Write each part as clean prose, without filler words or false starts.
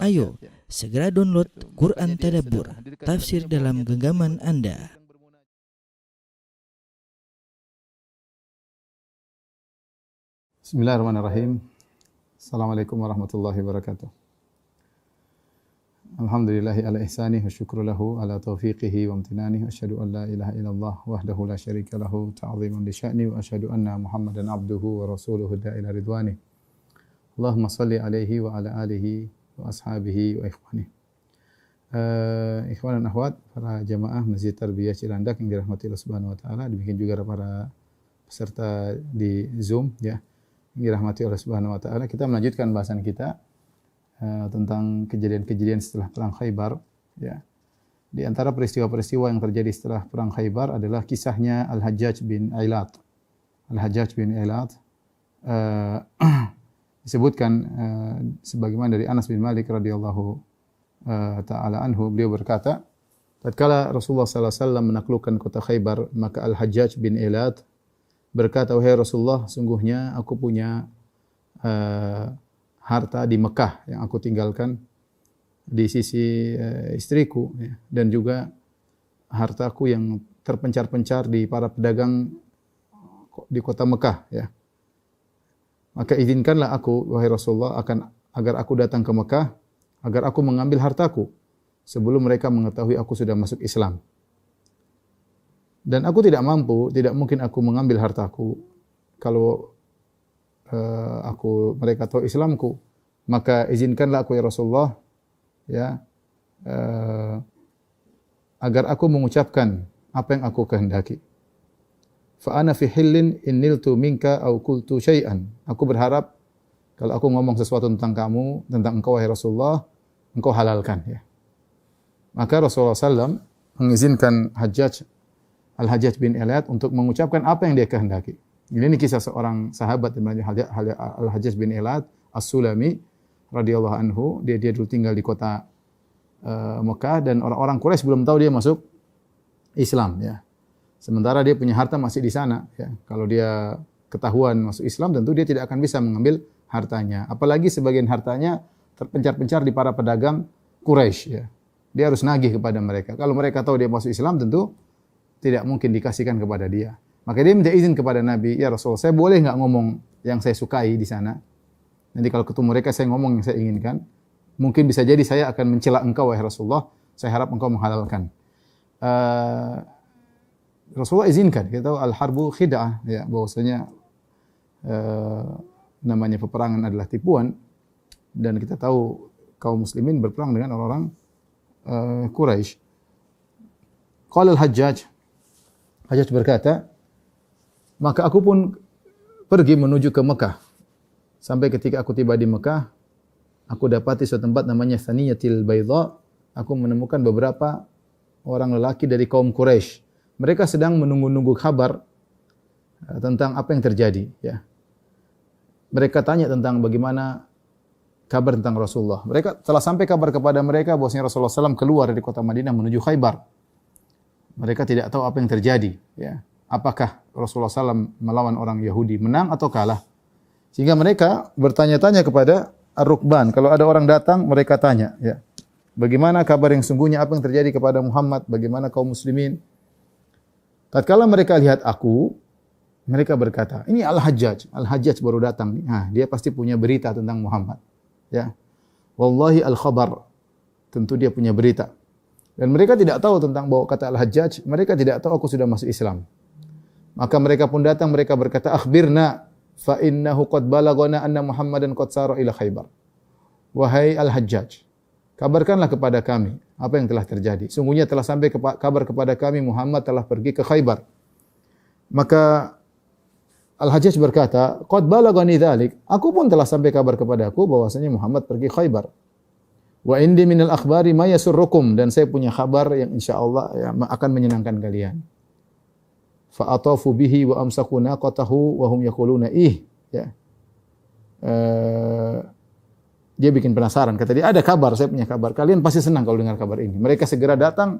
Ayo, segera download Quran Tadabbur, tafsir dalam genggaman Anda. Bismillahirrahmanirrahim. Assalamualaikum warahmatullahi wabarakatuh. Alhamdulillahi ala ihsanih wa syukru lahu ala taufiqihi wa amtinanih wa asyhadu an la ilaha illallah wahdahu la syarika lahu ta'ziman li sya'ni wa asyhadu anna Muhammadan abduhu wa rasuluhu da'ila ridwani. Allahumma salli alaihi wa ala alihi wa ashabihi wa ikhwani. Ikhwan dan akhwat, para jamaah Masjid Tarbiyah Cilandak yang dirahmati Allah Subhanahu wa taala, demikian juga para peserta di Zoom ya, yang dirahmati Allah Subhanahu wa taala. Kita melanjutkan bahasan kita tentang kejadian-kejadian setelah perang Khaybar ya. Di antara peristiwa-peristiwa yang terjadi setelah perang Khaybar adalah kisahnya Al-Hajjaj bin Ilat. Al-Hajjaj bin Ilat disebutkan sebagaimana dari Anas bin Malik radhiyallahu taala anhu, beliau berkata, tatkala Rasulullah sallallahu alaihi wasallam menaklukkan kota Khaybar, maka Al-Hajjaj bin Ilat berkata, "Wahai Rasulullah, sungguhnya aku punya harta di Mekah yang aku tinggalkan di sisi istriku ya, dan juga hartaku yang terpencar-pencar di para pedagang di kota Mekah ya. Maka izinkanlah aku, wahai Rasulullah, agar aku datang ke Mekah, agar aku mengambil hartaku sebelum mereka mengetahui aku sudah masuk Islam. Dan aku tidak mungkin aku mengambil hartaku kalau mereka tahu Islamku. Maka izinkanlah aku ya Rasulullah ya, agar aku mengucapkan apa yang aku kehendaki. Fa ana fi hillin in niltu minka aw qultu syai'an. Aku berharap kalau aku ngomong sesuatu tentang kamu, tentang engkau wahai Rasulullah, engkau halalkan ya. Maka Rasulullah SAW mengizinkan Al-Hajjaj bin Ilat untuk mengucapkan apa yang dia kehendaki. Ini kisah seorang sahabat namanya Al-Hajjaj bin Ilat As-Sulami radhiyallahu anhu. Dia dulu tinggal di kota Mekah dan orang-orang Quraisy belum tahu dia masuk Islam ya. Sementara dia punya harta masih di sana ya. Kalau dia ketahuan masuk Islam, tentu dia tidak akan bisa mengambil hartanya. Apalagi sebagian hartanya terpencar-pencar di para pedagang Quraisy ya. Dia harus nagih kepada mereka. Kalau mereka tahu dia masuk Islam, tentu tidak mungkin dikasihkan kepada dia. Maka dia minta izin kepada Nabi, "Ya Rasul, saya boleh enggak ngomong yang saya sukai di sana? Nanti kalau ketemu mereka saya ngomong yang saya inginkan. Mungkin bisa jadi saya akan mencela engkau wahai Rasulullah. Saya harap engkau menghalalkan." Rasulullah izinkan. Kita tahu al-harbu khid'ah ya, bahwasanya namanya peperangan adalah tipuan, dan kita tahu kaum muslimin berperang dengan orang-orang Quraisy. Qala Al-Hajjaj berkata, maka aku pun pergi menuju ke Mekah. Sampai ketika aku tiba di Mekah, aku dapati suatu tempat namanya Thaniyatil Baydha. Aku menemukan beberapa orang lelaki dari kaum Quraisy. Mereka sedang menunggu-nunggu kabar tentang apa yang terjadi ya. Mereka tanya tentang bagaimana kabar tentang Rasulullah. Mereka telah sampai kabar kepada mereka bahwasanya Rasulullah SAW keluar dari kota Madinah menuju Khaybar. Mereka tidak tahu apa yang terjadi ya. Apakah Rasulullah SAW melawan orang Yahudi menang atau kalah? Sehingga mereka bertanya-tanya kepada Ar-Rukban. Kalau ada orang datang, mereka tanya ya. Bagaimana kabar yang sungguhnya, apa yang terjadi kepada Muhammad, bagaimana kaum muslimin? Tatkala mereka lihat aku, mereka berkata, ini Al-Hajjaj. Al-Hajjaj baru datang. Nah, dia pasti punya berita tentang Muhammad. Ya. Wallahi al-khabar. Tentu dia punya berita. Dan mereka tidak tahu tentang bahwa kata Al-Hajjaj. Mereka tidak tahu aku sudah masuk Islam. Maka mereka pun datang, mereka berkata, akhbirna fa innahu qad balagana anna Muhammadan qad sara ila Khaybar. Wahai Al-Hajjaj, kabarkanlah kepada kami apa yang telah terjadi. Sungguhnya telah sampai kabar kepada kami Muhammad telah pergi ke Khaybar. Maka Al-Hajjaj berkata, "Qad balagani dzalik." Aku pun telah sampai kabar kepadaku bahwasanya Muhammad pergi Khaybar. Wa indi minal akhbari ma yasurrukum, dan saya punya kabar yang insyaallah ya, akan menyenangkan kalian. Fa atafu bihi wa amsaku naqatahu wa hum yaquluna ya. Dia bikin penasaran. Kata dia, ada kabar, saya punya kabar. Kalian pasti senang kalau dengar kabar ini. Mereka segera datang,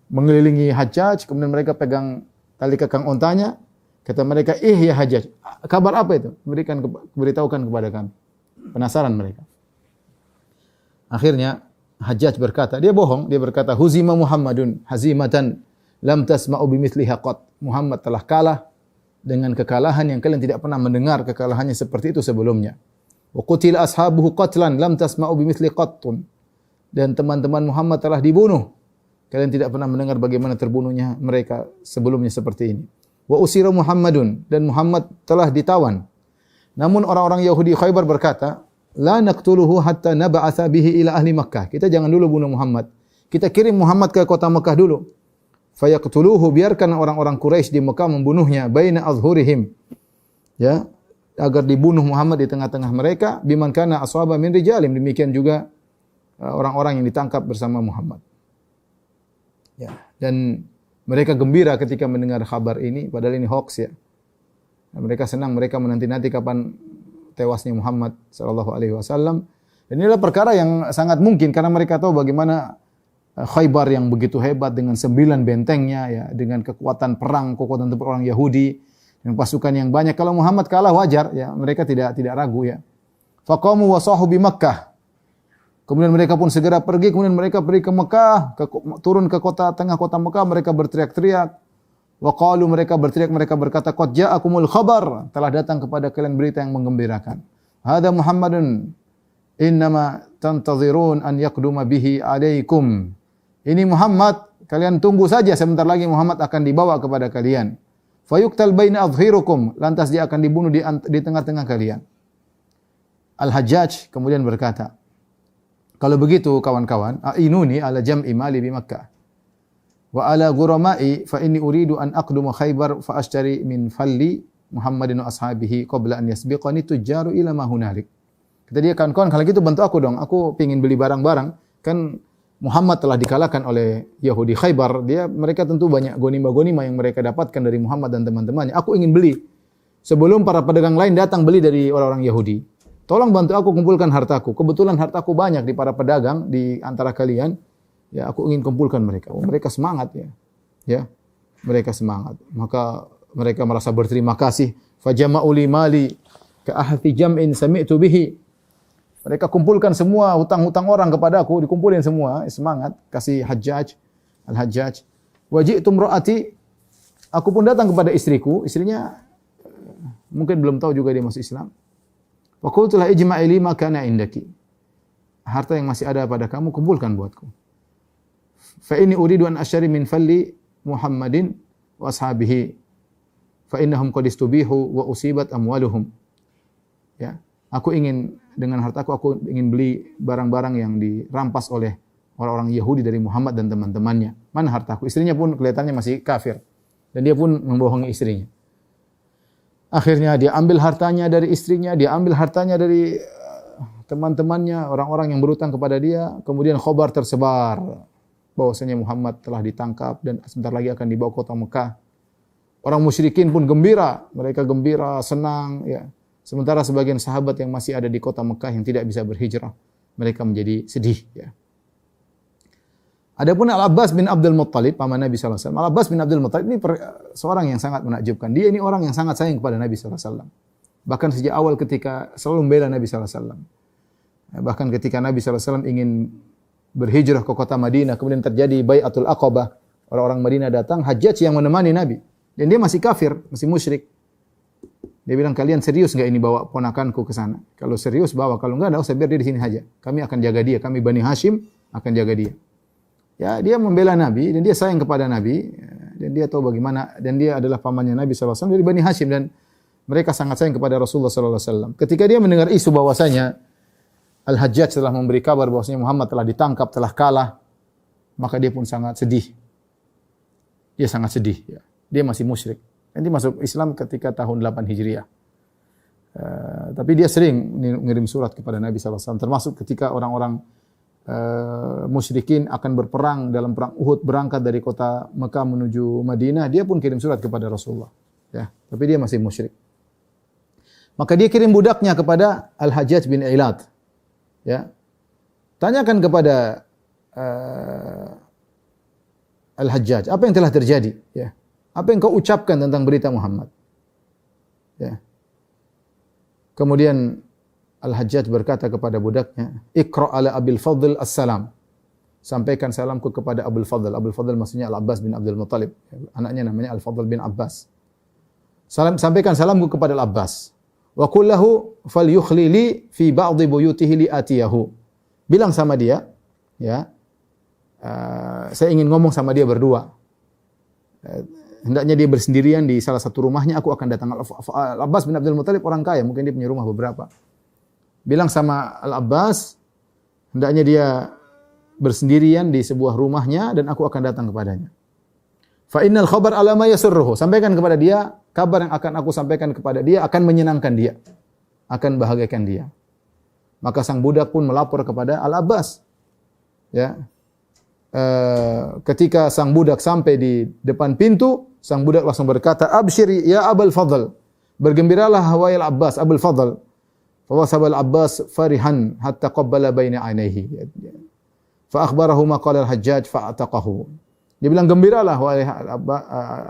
mengelilingi Hajjaj, kemudian mereka pegang tali kekang ontanya. Kata mereka, ya Hajjaj, kabar apa itu? Beritahukan kepada kami. Penasaran mereka. Akhirnya Hajjaj berkata, dia bohong, dia berkata huzima Muhammadun hazimatan lam tasma'u bimithliha qat. Muhammad telah kalah dengan kekalahan yang kalian tidak pernah mendengar kekalahannya seperti itu sebelumnya. Wa qutila ashabuhu qatlan lam tasma'u bimithli qattun. Dan teman-teman Muhammad telah dibunuh. Kalian tidak pernah mendengar bagaimana terbunuhnya mereka sebelumnya seperti ini. Wa usira Muhammadun, dan Muhammad telah ditawan. Namun orang-orang Yahudi Khaybar berkata, la naqtuluhu hatta nab'atha bihi ila ahli Makkah. Kita jangan dulu bunuh Muhammad. Kita kirim Muhammad ke kota Makkah dulu. Fayaqtuluhu, biarkan orang-orang Quraisy di Makkah membunuhnya baina azhurihim. Ya, agar dibunuh Muhammad di tengah-tengah mereka, biman kana ashaba min rijalim. Demikian juga orang-orang yang ditangkap bersama Muhammad. Ya, dan mereka gembira ketika mendengar kabar ini, padahal ini hoax ya. Dan mereka senang, mereka menanti-nanti kapan tewasnya Muhammad sallallahu alaihi wasallam. Dan inilah perkara yang sangat mungkin karena mereka tahu bagaimana Khaybar yang begitu hebat dengan 9 bentengnya ya, dengan kekuatan perang, kekuatan tempur orang Yahudi, dengan pasukan yang banyak. Kalau Muhammad kalah wajar ya, mereka tidak ragu ya. Faqamu wa sahu bi Makkah. Kemudian mereka pun segera pergi, kemudian mereka pergi ke Mekah, turun ke tengah kota Mekah, mereka berteriak-teriak. Wa qalu, mereka berteriak, mereka berkata, qad ja'akumul khabar, telah datang kepada kalian berita yang menggembirakan. Hada Muhammadun innama tantazirun an yaqduma bihi alaikum. Ini Muhammad, kalian tunggu saja, sebentar lagi Muhammad akan dibawa kepada kalian. Fayuqtal baina adhirukum, lantas dia akan dibunuh di tengah-tengah kalian. Al-Hajjaj kemudian berkata, kalau begitu kawan-kawan, a'inuni ala jam'i mali bi Makkah. Wa ala ghurama'i fa inni uridu an aqduma Khaybar fa ashtari min falli Muhammadin wa ashabihi qabla an yasbiqani tujjaru ila ma hunalik. Kata dia, kawan-kawan, kalau gitu bantu aku dong. Aku pengin beli barang-barang. Kan Muhammad telah dikalahkan oleh Yahudi Khaybar. Mereka tentu banyak gonima-gonima yang mereka dapatkan dari Muhammad dan teman-temannya. Aku ingin beli sebelum para pedagang lain datang beli dari orang-orang Yahudi. Tolong bantu aku kumpulkan hartaku. Kebetulan hartaku banyak di para pedagang di antara kalian. Ya, aku ingin kumpulkan mereka. Oh, mereka semangat ya. Ya. Mereka semangat. Maka mereka merasa berterima kasih. Fajama'u li mali ka ahthi jam'in sami'tu bihi. Mereka kumpulkan semua hutang-hutang orang kepadaku, dikumpulin semua, semangat, kasih Hajjaj, Al-Hajjaj. Waji'tu imra'ati, aku pun datang kepada istriku, istrinya mungkin belum tahu juga dia masuk Islam. Wa qultu la ijma'i li ma kana indaki. Harta yang masih ada pada kamu kumpulkan buatku. Fa inni uridu an ashtari min falli Muhammadin wa ashabihi fa innahum qad istubihu wa usibat amwaluhum. Ya, aku ingin dengan hartaku aku ingin beli barang-barang yang dirampas oleh orang-orang Yahudi dari Muhammad dan teman-temannya. Mana hartaku? Istrinya pun kelihatannya masih kafir dan dia pun membohongi istrinya. Akhirnya dia ambil hartanya dari istrinya, dia ambil hartanya dari teman-temannya, orang-orang yang berutang kepada dia. Kemudian khabar tersebar bahwasanya Muhammad telah ditangkap dan sebentar lagi akan dibawa ke kota Mekah. Orang musyrikin pun gembira, mereka gembira, senang ya. Sementara sebagian sahabat yang masih ada di kota Mekah yang tidak bisa berhijrah, mereka menjadi sedih ya. Adapun Al-Abbas bin Abdul Muttalib, paman Nabi sallallahu alaihi wasallam. Al-Abbas bin Abdul Muttalib ini seorang yang sangat menakjubkan. Dia ini orang yang sangat sayang kepada Nabi sallallahu alaihi wasallam. Bahkan sejak awal ketika selalu membela Nabi sallallahu alaihi wasallam. Bahkan ketika Nabi sallallahu alaihi wasallam ingin berhijrah ke kota Madinah, kemudian terjadi Bai'atul Aqabah. Orang-orang Madinah datang, Hajjaj yang menemani Nabi. Dan dia masih kafir, masih musyrik. Dia bilang, kalian serius enggak ini bawa ponakanku ke sana? Kalau serius bawa, kalau enggak, enggak usah, biar dia di sini saja. Kami akan jaga dia, kami Bani Hashim akan jaga dia. Ya, dia membela Nabi dan dia sayang kepada Nabi dan dia tahu bagaimana, dan dia adalah pamannya Nabi sallallahu alaihi wasallam dari Bani Hashim dan mereka sangat sayang kepada Rasulullah sallallahu alaihi wasallam. Ketika dia mendengar isu bahwasanya Al-Hajjaj telah memberi kabar bahwasanya Muhammad telah ditangkap, telah kalah, maka dia pun sangat sedih. Dia sangat sedih ya. Dia masih musyrik. Dan dia masuk Islam ketika tahun 8 Hijriah. Tapi dia sering mengirim surat kepada Nabi sallallahu alaihi wasallam, termasuk ketika orang-orang musyrikin akan berperang dalam perang Uhud, berangkat dari kota Mekah menuju Madinah, dia pun kirim surat kepada Rasulullah. Ya, tapi dia masih musyrik. Maka dia kirim budaknya kepada Al-Hajjaj bin Ilad. Ya, tanyakan kepada Al-Hajjaj, apa yang telah terjadi? Ya, apa yang kau ucapkan tentang berita Muhammad? Ya. Kemudian Al-Hajjaj berkata kepada budaknya, "Iqra ala Abil Fadl as-salam." Sampaikan salamku kepada Abul Fadl. Abul Fadl maksudnya Al-Abbas bin Abdul Muttalib. Anaknya namanya Al-Fadl bin Abbas. Sampaikan salamku kepada Al-Abbas. Wa qul lahu falyukhli li fi ba'dhi buyutihi li atiyahu. Bilang sama dia, ya. Saya ingin ngomong sama dia berdua. Hendaknya dia bersendirian di salah satu rumahnya, aku akan datang. Al-Abbas bin Abdul Muttalib orang kaya, mungkin dia punya rumah beberapa. Bilang sama Al-Abbas, hendaknya dia bersendirian di sebuah rumahnya dan aku akan datang kepadanya. Fa innal khabar ala ma yasurruhu. Sampaikan kepada dia, kabar yang akan aku sampaikan kepada dia akan menyenangkan dia, akan bahagiakan dia. Maka sang budak pun melapor kepada Al-Abbas. Ya. Ketika sang budak sampai di depan pintu, sang budak langsung berkata, "Abshiri ya Abul Fadl." Bergembiralah wahai Al-Abbas, Abul Fadl. Fa wasaba Al-Abbas farihan hatta qabbala baina ainaihi. Fa akhbarahu ma qala Al-Hajjaj fa ataqahu. Dia bilang, gembiralah wahai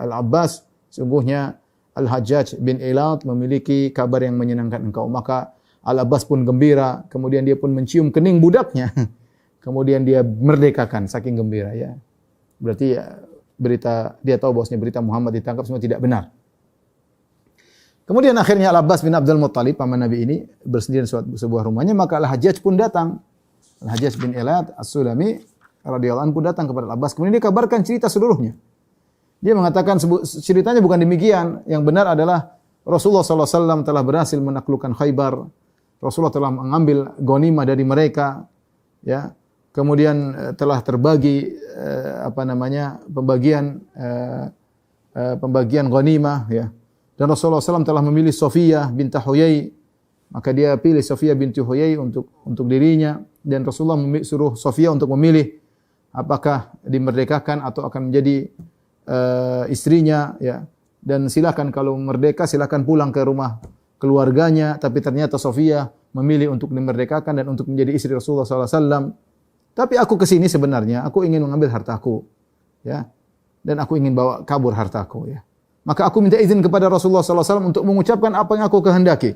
Al-Abbas, sungguhnya Al-Hajjaj bin Ilat memiliki kabar yang menyenangkan engkau. Maka Al-Abbas pun gembira, kemudian dia pun mencium kening budaknya. Kemudian dia merdekakan saking gembira, ya. Berarti ya, berita dia tahu bahwasanya berita Muhammad ditangkap semua tidak benar. Kemudian akhirnya Al-Abbas bin Abdul Muttalib paman Nabi ini bersendirian di sebuah rumahnya, maka Al-Hajjaj pun datang. Al-Hajjaj bin Ilat As-Sulami radhiyallahu anhu datang kepada Al-Abbas. Kemudian dia kabarkan cerita seluruhnya. Dia mengatakan ceritanya bukan demikian. Yang benar adalah Rasulullah SAW telah berhasil menaklukkan Khaybar. Rasulullah telah mengambil ghanimah dari mereka. Ya. Kemudian telah terbagi pembagian ghanimah. Ya. Dan Rasulullah SAW telah memilih Safiyah bintah Huyai. Maka dia pilih Safiyah binti Huyai untuk dirinya, dan Rasulullah suruh Safiyah untuk memilih apakah dimerdekakan atau akan menjadi istrinya, ya. Dan silakan kalau merdeka silakan pulang ke rumah keluarganya, tapi ternyata Safiyah memilih untuk dimerdekakan dan untuk menjadi istri Rasulullah SAW. Tapi aku ke sini sebenarnya aku ingin mengambil hartaku, ya. Dan aku ingin bawa kabur hartaku, ya. Maka aku minta izin kepada Rasulullah SAW untuk mengucapkan apa yang aku kehendaki.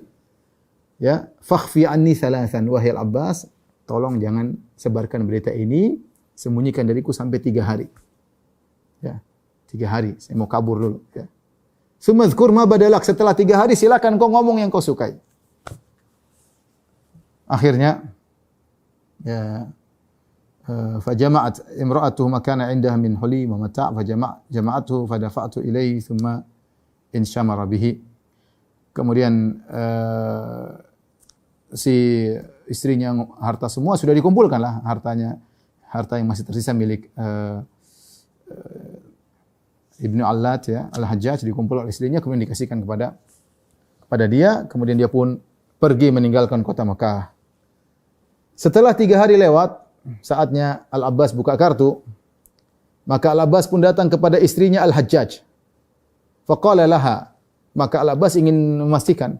Ya, fakhfi anni thalathan, wahai Al-Abbas, tolong jangan sebarkan berita ini, sembunyikan dariku sampai 3 hari. Ya, 3 hari, saya mau kabur dulu. Ya. Sumadzkur ma badalak, setelah 3 hari silakan kau ngomong yang kau sukai. Akhirnya, ya, fajama'at imra'atuhu makana indaha min huli wa mata' fajama'atuhu fadafa'tu ilaihi thumma inshamara bihi. Kemudian si istrinya harta semua sudah dikumpulkan lah, harta yang masih tersisa milik Ibnu Allat, ya, Al-Hajjaj dikumpul oleh istrinya, kemudian dikasihkan kepada dia, kemudian dia pun pergi meninggalkan kota Mekah. Setelah 3 hari lewat, saatnya Al-Abbas buka kartu, maka Al-Abbas pun datang kepada istrinya Al-Hajjaj. Faqala laha, maka Al-Abbas ingin memastikan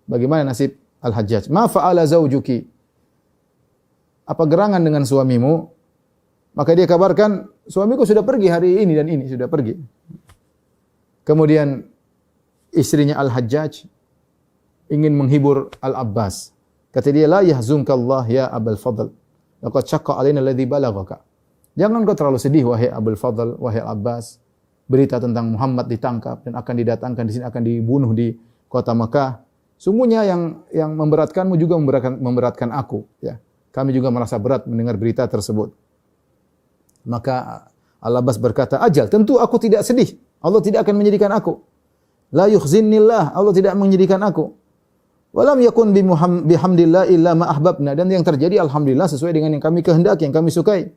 bagaimana nasib Al-Hajjaj. Ma fa'ala zawjuki? Apa gerangan dengan suamimu? Maka dia kabarkan, suamiku sudah pergi hari ini dan ini, sudah pergi. Kemudian istrinya Al-Hajjaj ingin menghibur Al-Abbas. Kata dia, la yahzunkallah ya Abul Fadl. Laqad syaqqa alaina alladhi balaghaka. Jangan kau terlalu sedih wahai Abul Fadl, wahai Al-Abbas. Berita tentang Muhammad ditangkap dan akan didatangkan di sini, akan dibunuh di kota Mekah. Sungguhnya yang memberatkanmu juga memberatkan aku, ya. Kami juga merasa berat mendengar berita tersebut. Maka Al-Abbas berkata, ajal, tentu aku tidak sedih. Allah tidak akan menyedihkan aku. La yukhzinnillah, Allah tidak menyedihkan aku. Walam yakun bihamdillah illa ma ahbabna, dan yang terjadi alhamdulillah sesuai dengan yang kami kehendaki, yang kami sukai.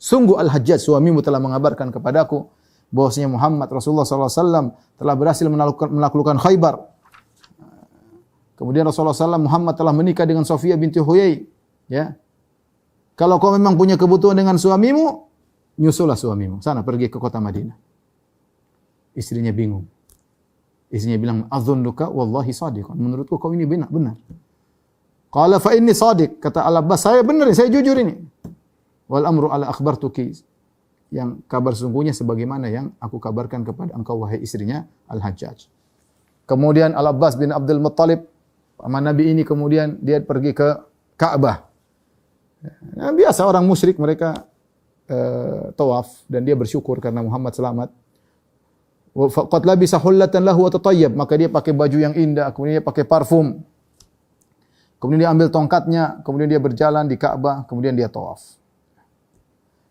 Sungguh Al-Hajjaj suamimu telah mengabarkan kepadaku bahwasanya Muhammad Rasulullah SAW telah berhasil menaklukkan Khaybar. Kemudian Rasulullah SAW Muhammad telah menikah dengan Safiyah binti Huyai. Ya. Kalau kau memang punya kebutuhan dengan suamimu, nyusullah suamimu. Sana pergi ke kota Madinah. Istrinya bingung. Istrinya bilang, "Adzunnuka wallahi shadiqan." Menurutku kau ini benar. Qala fa inni shadiq. Kata Al-Abbas, saya benar, saya jujur ini. Wal amru ala akhbartuki. Yang kabar sungguhnya sebagaimana yang aku kabarkan kepada engkau wahai istrinya Al-Hajjaj. Kemudian Al-Abbas bin Abdul Muttalib paman Nabi ini kemudian dia pergi ke Ka'bah. Nah, biasa orang musyrik mereka tawaf dan dia bersyukur karena Muhammad selamat. Qad labisa hullatan lahu wa tatayyab, maka dia pakai baju yang indah, kemudian dia pakai parfum. Kemudian dia ambil tongkatnya, kemudian dia berjalan di Ka'bah, kemudian dia tawaf.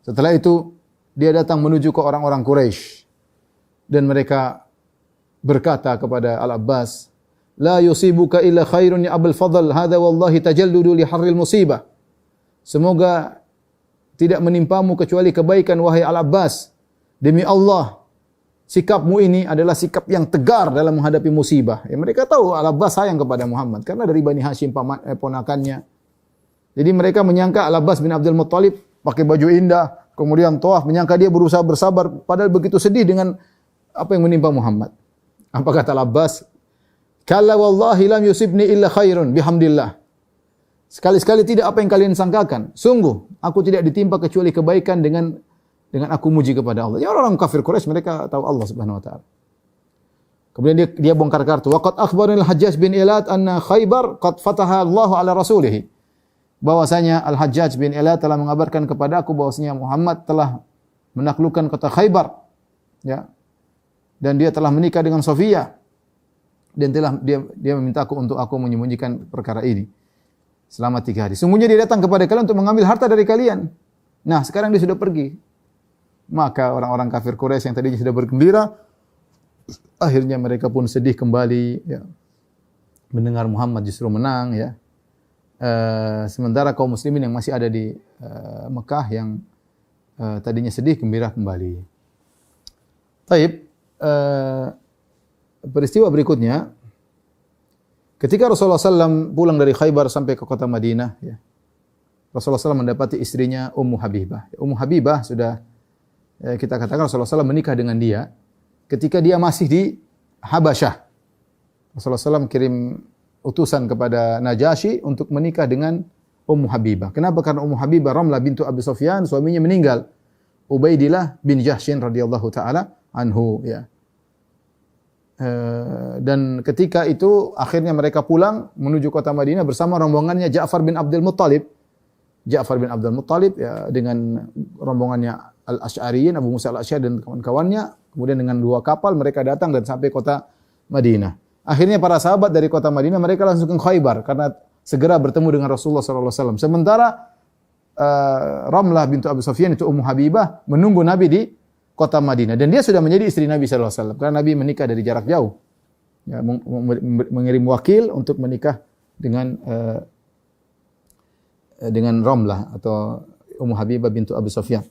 Setelah itu dia datang menuju ke orang-orang Quraisy dan mereka berkata kepada Al-Abbas, "La yusibuka illa khairun ya Abul Fadl, hadza wallahi tajalludu li harril musibah." Semoga tidak menimpamu kecuali kebaikan wahai Al-Abbas. Demi Allah, sikapmu ini adalah sikap yang tegar dalam menghadapi musibah. Ya, mereka tahu Al-Abbas sayang kepada Muhammad karena dari Bani Hashim ponakannya. Jadi mereka menyangka Al-Abbas bin Abdul Muttalib pakai baju indah, kemudian tawaf, menyangka dia berusaha bersabar, padahal begitu sedih dengan apa yang menimpa Muhammad. Apa kata Al-Abbas? Kalla wallahi lam yusibni illa khairun bihamdillah. Sekali-sekali tidak apa yang kalian sangkakan. Sungguh, aku tidak ditimpa kecuali kebaikan dengan aku muji kepada Allah. Ya, orang kafir Quraisy mereka tahu Allah Subhanahu wa taala. Kemudian dia bongkar kartu. Wa qad akhbarani Al-Hajjaj bin Ilat anna Khaybar qad fataha Allah ala rasulih. Bahwasanya Al-Hajjaj bin Ilat telah mengabarkan kepada aku bahwasanya Muhammad telah menaklukkan kota Khaybar. Ya. Dan dia telah menikah dengan Sofia. Dan dia memintaku untuk aku menyembunyikan perkara ini selama 3 hari. Sungguhnya dia datang kepada kalian untuk mengambil harta dari kalian. Nah, sekarang dia sudah pergi. Maka orang-orang kafir Quraisy yang tadinya sudah bergembira, akhirnya mereka pun sedih kembali. Ya. Mendengar Muhammad justru menang. Ya. Sementara kaum muslimin yang masih ada di Mekah yang tadinya sedih, gembira kembali. Taib, peristiwa berikutnya, ketika Rasulullah SAW pulang dari Khaybar sampai ke kota Madinah, ya, Rasulullah SAW mendapati istrinya Ummu Habibah. Ummu Habibah sudah kita katakan Rasulullah SAW menikah dengan dia ketika dia masih di Habasyah. Rasulullah SAW kirim utusan kepada Najasyi untuk menikah dengan Ummu Habibah. Kenapa? Karena Ummu Habibah Ramlah bintu Abi Sufyan, suaminya meninggal. Ubaidillah bin Jahsyin radhiyallahu taala anhu, ya. Dan ketika itu akhirnya mereka pulang menuju kota Madinah bersama rombongannya Ja'far bin Abdul Muttalib. Ja'far bin Abdul Muttalib, ya, dengan rombongannya Al-Asy'ariyin, Abu Musa Al-Asy'ari dan kawan-kawannya. Kemudian dengan 2 kapal mereka datang dan sampai kota Madinah. Akhirnya para sahabat dari kota Madinah mereka langsung ke Khaybar karena segera bertemu dengan Rasulullah SAW. Sementara Ramlah bintu Abi Sufyan itu Ummu Habibah menunggu Nabi di kota Madinah dan dia sudah menjadi istri Nabi SAW karena Nabi menikah dari jarak jauh. Ya, mengirim wakil untuk menikah dengan Ramlah atau Ummu Habibah bintu Abi Sufyan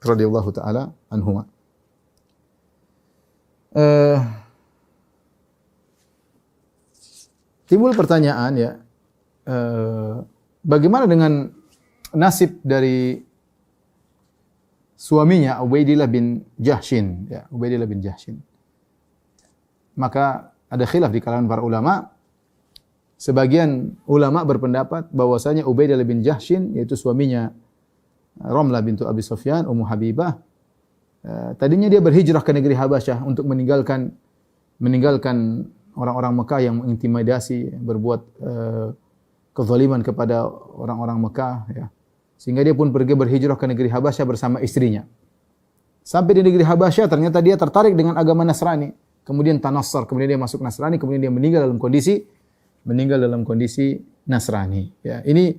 radhiyallahu taala anhuma. Timbul pertanyaan, ya, bagaimana dengan nasib dari suaminya Ubaidillah bin Jahsyin, ya, Ubaidillah bin Jahsyin. Maka ada khilaf di kalangan para ulama. Sebagian ulama berpendapat bahwasanya Ubaidillah bin Jahsyin, yaitu suaminya Ramlah bintu Abi Sufyan, Ummu Habibah, tadinya dia berhijrah ke negeri Habasyah untuk meninggalkan orang-orang Mekah yang mengintimidasi, berbuat kezaliman kepada orang-orang Mekah, ya. Sehingga dia pun pergi berhijrah ke negeri Habasyah bersama istrinya. Sampai di negeri Habasyah ternyata dia tertarik dengan agama Nasrani. Kemudian tanassar, kemudian dia masuk Nasrani, kemudian dia meninggal dalam kondisi Nasrani. Ya, ini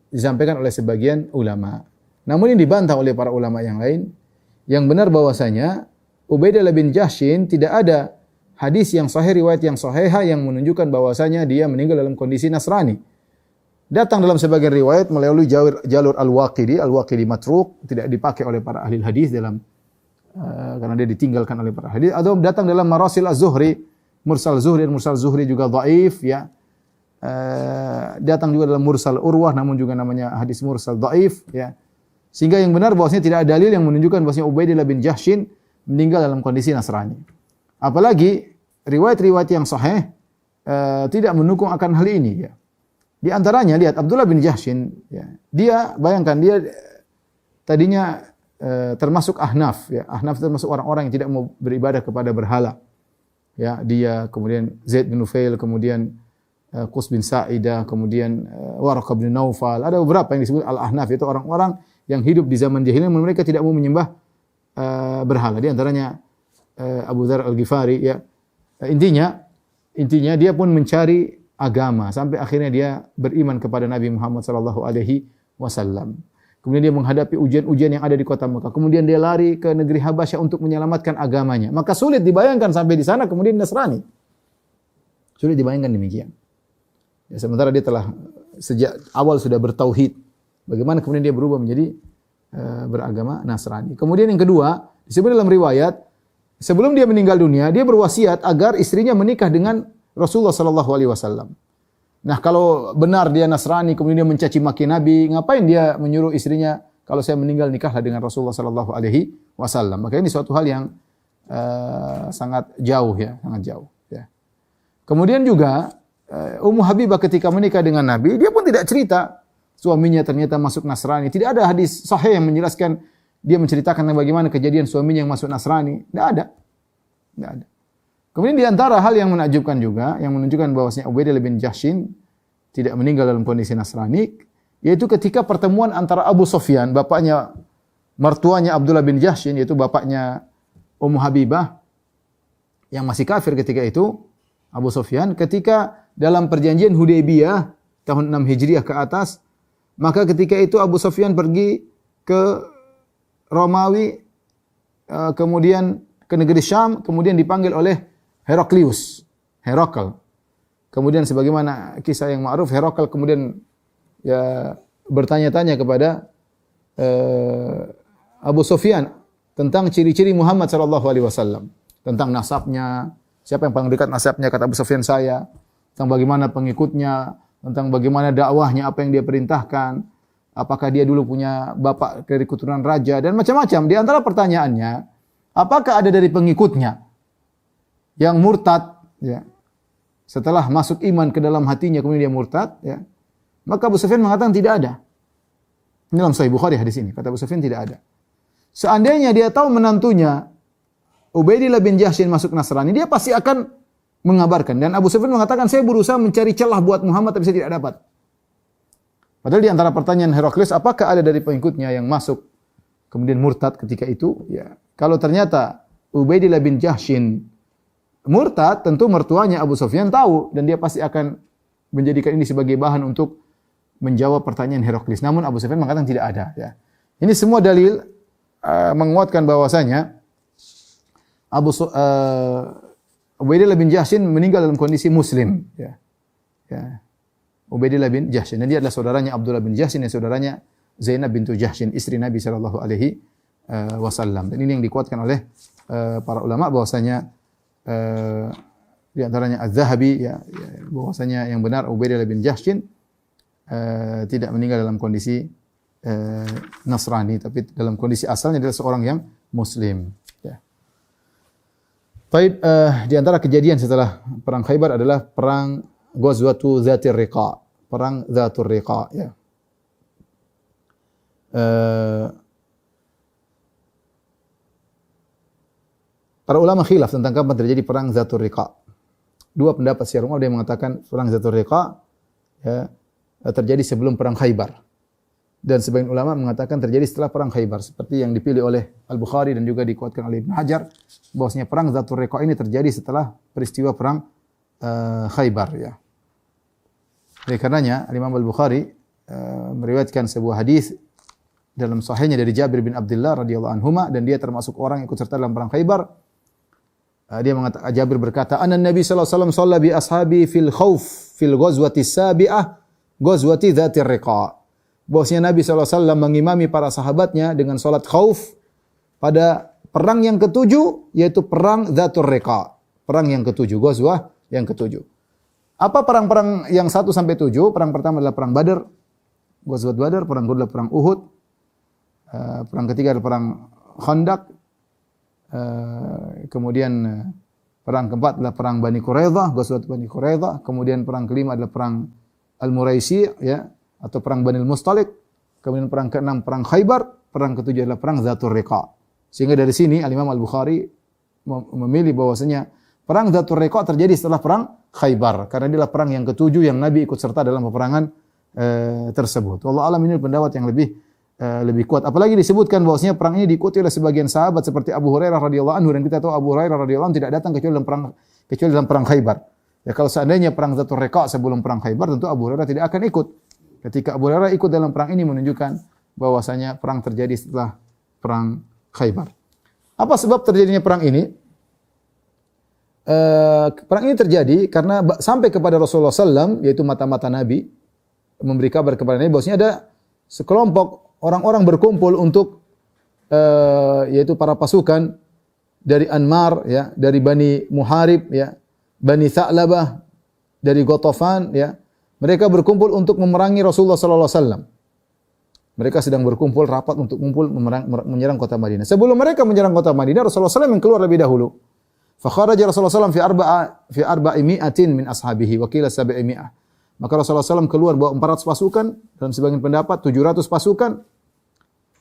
disampaikan oleh sebagian ulama. Namun ini dibantah oleh para ulama yang lain. Yang benar bahwasanya Ubaidillah bin Jahsyin tidak ada hadis yang sahih, riwayat yang sahihah yang menunjukkan bahwasanya dia meninggal dalam kondisi Nasrani. Datang dalam sebagian riwayat melalui jalur Al-Waqidi matruk, tidak dipakai oleh para ahli hadis dalam karena dia ditinggalkan oleh para hadis. Atau datang dalam Marasil Az-Zuhri, Mursal Zuhri, dan Mursal Zuhri juga dhaif, ya. Datang juga dalam Mursal Urwah, namun juga namanya hadis mursal dhaif, ya. Sehingga yang benar bahwasanya tidak ada dalil yang menunjukkan bahwasanya Ubaidillah bin Jahsyin meninggal dalam kondisi Nasrani. Apalagi riwayat-riwayat yang sahih tidak mendukung akan hal ini, ya. Di antaranya lihat Abdullah bin Jahsyin, ya. Dia bayangkan dia tadinya termasuk Ahnaf, ya. Ahnaf termasuk orang-orang yang tidak mau beribadah kepada berhala. Ya, dia, kemudian Zaid bin Nufail, kemudian Qus bin Sa'idah, kemudian Waraqah bin Naufal. Ada beberapa yang disebut Al-Ahnaf, itu orang-orang yang hidup di zaman jahiliyah, mereka tidak mau menyembah berhala. Di antaranya Abu Dzar Al-Ghifari, ya. Intinya dia pun mencari agama sampai akhirnya dia beriman kepada Nabi Muhammad sallallahu alaihi wasallam. Kemudian dia menghadapi ujian-ujian yang ada di kota Mekah. Kemudian dia lari ke negeri Habasyah untuk menyelamatkan agamanya. Maka sulit dibayangkan sampai di sana kemudian Nasrani. Sulit dibayangkan demikian. Ya, sementara dia telah sejak awal sudah bertauhid. Bagaimana kemudian dia berubah menjadi beragama Nasrani. Kemudian yang kedua, disebut dalam riwayat, sebelum dia meninggal dunia, dia berwasiat agar istrinya menikah dengan Rasulullah sallallahu alaihi wasallam. Nah, kalau benar dia Nasrani kemudian dia mencaci maki Nabi, ngapain dia menyuruh istrinya kalau saya meninggal nikahlah dengan Rasulullah sallallahu alaihi wasallam? Maka ini suatu hal yang sangat jauh ya, sangat jauh ya. Kemudian juga Ummu Habibah ketika menikah dengan Nabi, dia pun tidak cerita suaminya ternyata masuk Nasrani. Tidak ada hadis sahih yang menjelaskan dia menceritakan bagaimana kejadian suaminya yang masuk Nasrani. Tidak ada. Tidak ada. Kemudian di antara hal yang menakjubkan juga, yang menunjukkan bahwasanya Ubaidah bin Jahshin tidak meninggal dalam kondisi Nasrani, yaitu ketika pertemuan antara Abu Sufyan, bapaknya, mertuanya Abdullah bin Jahshin, yaitu bapaknya Ummu Habibah, yang masih kafir ketika itu, Abu Sufyan, ketika dalam perjanjian Hudaybiyah, tahun 6 Hijriah ke atas, maka ketika itu Abu Sufyan pergi ke Romawi, kemudian ke negeri Syam, kemudian dipanggil oleh Heraklius. Kemudian sebagaimana kisah yang ma'ruf, Herakl kemudian ya bertanya-tanya kepada Abu Sufyan tentang ciri-ciri Muhammad sallallahu alaihi wasallam, tentang nasabnya, siapa yang paling dekat nasabnya, kata Abu Sufyan saya, tentang bagaimana pengikutnya, tentang bagaimana dakwahnya, apa yang dia perintahkan, apakah dia dulu punya bapak dari keturunan raja, dan macam-macam. Di antara pertanyaannya, apakah ada dari pengikutnya yang murtad, ya, setelah masuk iman ke dalam hatinya kemudian dia murtad, ya, maka Abu Sufyan mengatakan tidak ada. Ini dalam Sahih Bukhari hadis ini, kata Abu Sufyan tidak ada. Seandainya dia tahu menantunya Ubaidillah bin Jahshin masuk Nasrani, dia pasti akan mengabarkan. Dan Abu Sufyan mengatakan, saya berusaha mencari celah buat Muhammad tapi saya tidak dapat. Padahal di antara pertanyaan Heraklius, apakah ada dari pengikutnya yang masuk kemudian murtad ketika itu? Ya, kalau ternyata Ubaidillah bin Jahshin murtad, tentu mertuanya Abu Sufyan tahu dan dia pasti akan menjadikan ini sebagai bahan untuk menjawab pertanyaan Heraklius. Namun Abu Sufyan mengatakan tidak ada. Ya. Ini semua dalil menguatkan bahwasanya Ubaidillah bin Jahshin meninggal dalam kondisi Muslim. Ya. Ya. Ubaidillah bin Jahshin. Dan dia adalah saudaranya Abdullah bin Jahshin dan saudaranya Zainab bintu Jahshin, istri Nabi sallallahu alaihi wasallam. Dan ini yang dikuatkan oleh para ulama bahwasanya di antaranya Az-Zahabi, ya, bahwasanya yang benar Ubaidillah bin Jahshin tidak meninggal dalam kondisi Nasrani, tapi dalam kondisi asalnya adalah seorang yang Muslim. Ya. Baik, di antara kejadian setelah perang Khaybar adalah perang Ghazwatu Dzatir Riqa, perang Dzatur Riqa. Ya. Para ulama khilaf tentang kapan terjadi perang Dzatur Riqa. Dua pendapat secara umum, ada yang mengatakan perang Dzatur Riqa ya, terjadi sebelum perang Khaybar. Dan sebagian ulama mengatakan terjadi setelah perang Khaybar, seperti yang dipilih oleh Al-Bukhari dan juga dikuatkan oleh Ibnu Hajar, bahwasanya perang Dzatur Riqa ini terjadi setelah peristiwa perang Khaybar ya. Oleh karenanya Imam Al-Bukhari meriwayatkan sebuah hadis dalam sahihnya dari Jabir bin Abdullah radhiyallahu anhuma, dan dia termasuk orang yang ikut serta dalam perang Khaybar. Dia mengatakan, Jabir berkata, "Anna Nabi sallallahu alaihi wasallam shalla bi ashabi fil khauf fil ghazwati sabi'ah ghazwati Dzatir Riqa." Bahwasanya Nabi sallallahu alaihi wasallam mengimami para sahabatnya dengan salat khauf pada perang yang ketujuh, yaitu perang Dzatur Riqa. Perang yang ketujuh, ghazwah yang ketujuh. Apa perang-perang yang 1 sampai 7? Perang pertama adalah perang Badar, Ghazwat Badar, perang kedua adalah perang Uhud, perang ketiga adalah perang Khandaq, kemudian perang keempat adalah perang Bani Quraidah, Ghazwat Bani Quraidah, kemudian perang kelima adalah perang Al-Muraisi ya, atau perang Bani Mustalik, kemudian perang keenam perang Khaybar, perang ketujuh adalah perang Dzatur Riqa. Sehingga dari sini Al-Imam Al-Bukhari memilih bahwasanya Perang Dzatur Riqa terjadi setelah perang Khaybar karena inilah perang yang ketujuh yang Nabi ikut serta dalam peperangan tersebut. Wallahu alam, ini pendapat yang lebih kuat. Apalagi disebutkan bahwasanya perang ini diikuti oleh sebagian sahabat seperti Abu Hurairah radhiyallahu anhu, dan kita tahu Abu Hurairah radhiyallahu anhu tidak datang kecuali dalam perang Khaybar. Ya, kalau seandainya perang Dzatur Riqa sebelum perang Khaybar, tentu Abu Hurairah tidak akan ikut. Ketika Abu Hurairah ikut dalam perang ini menunjukkan bahwasanya perang terjadi setelah perang Khaybar. Apa sebab terjadinya perang ini? Perang ini terjadi karena sampai kepada Rasulullah SAW, yaitu mata-mata Nabi, memberi kabar kepada Nabi bahwasanya ada sekelompok orang-orang berkumpul untuk yaitu para pasukan dari Anmar, ya, dari Bani Muharib, ya, Bani Tha'labah, dari Ghatafan, ya. Mereka berkumpul untuk memerangi Rasulullah SAW. Mereka sedang berkumpul rapat untuk menyerang kota Madinah. Sebelum mereka menyerang kota Madinah, Rasulullah SAW yang keluar lebih dahulu. Fakharaja Rasulullah SAW fi arba'i mi'atin min ashabihi wa qila sab'i mi'ah. Maka Rasulullah SAW keluar bawa 400 pasukan, dalam sebagian pendapat 700 pasukan.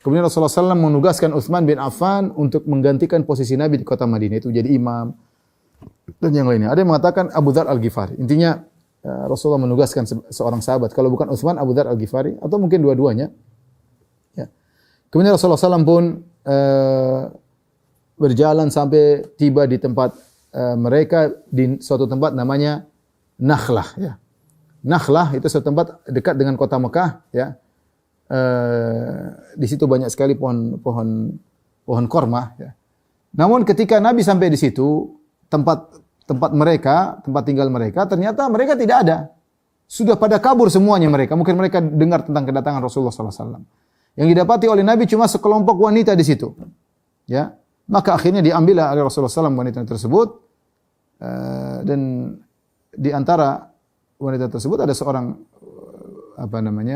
Kemudian Rasulullah SAW menugaskan Utsman bin Affan untuk menggantikan posisi Nabi di kota Madinah, itu jadi imam dan yang lainnya. Ada yang mengatakan Abu Dzar Al-Ghifari. Intinya Rasulullah menugaskan seorang sahabat, kalau bukan Utsman, Abu Dzar Al-Ghifari, atau mungkin dua-duanya. Ya. Kemudian Rasulullah SAW pun berjalan sampai tiba di tempat mereka, di suatu tempat namanya Nakhlah, ya. Nakhlah itu suatu tempat dekat dengan kota Mekah, ya. Di situ banyak sekali pohon korma, ya. Namun ketika Nabi sampai di situ, tempat mereka, tempat tinggal mereka, ternyata mereka tidak ada. Sudah pada kabur semuanya mereka. Mungkin mereka dengar tentang kedatangan Rasulullah SAW. Yang didapati oleh Nabi cuma sekelompok wanita di situ, ya. Maka akhirnya diambillah oleh Rasulullah SAW wanita tersebut, dan di antara wanita tersebut ada seorang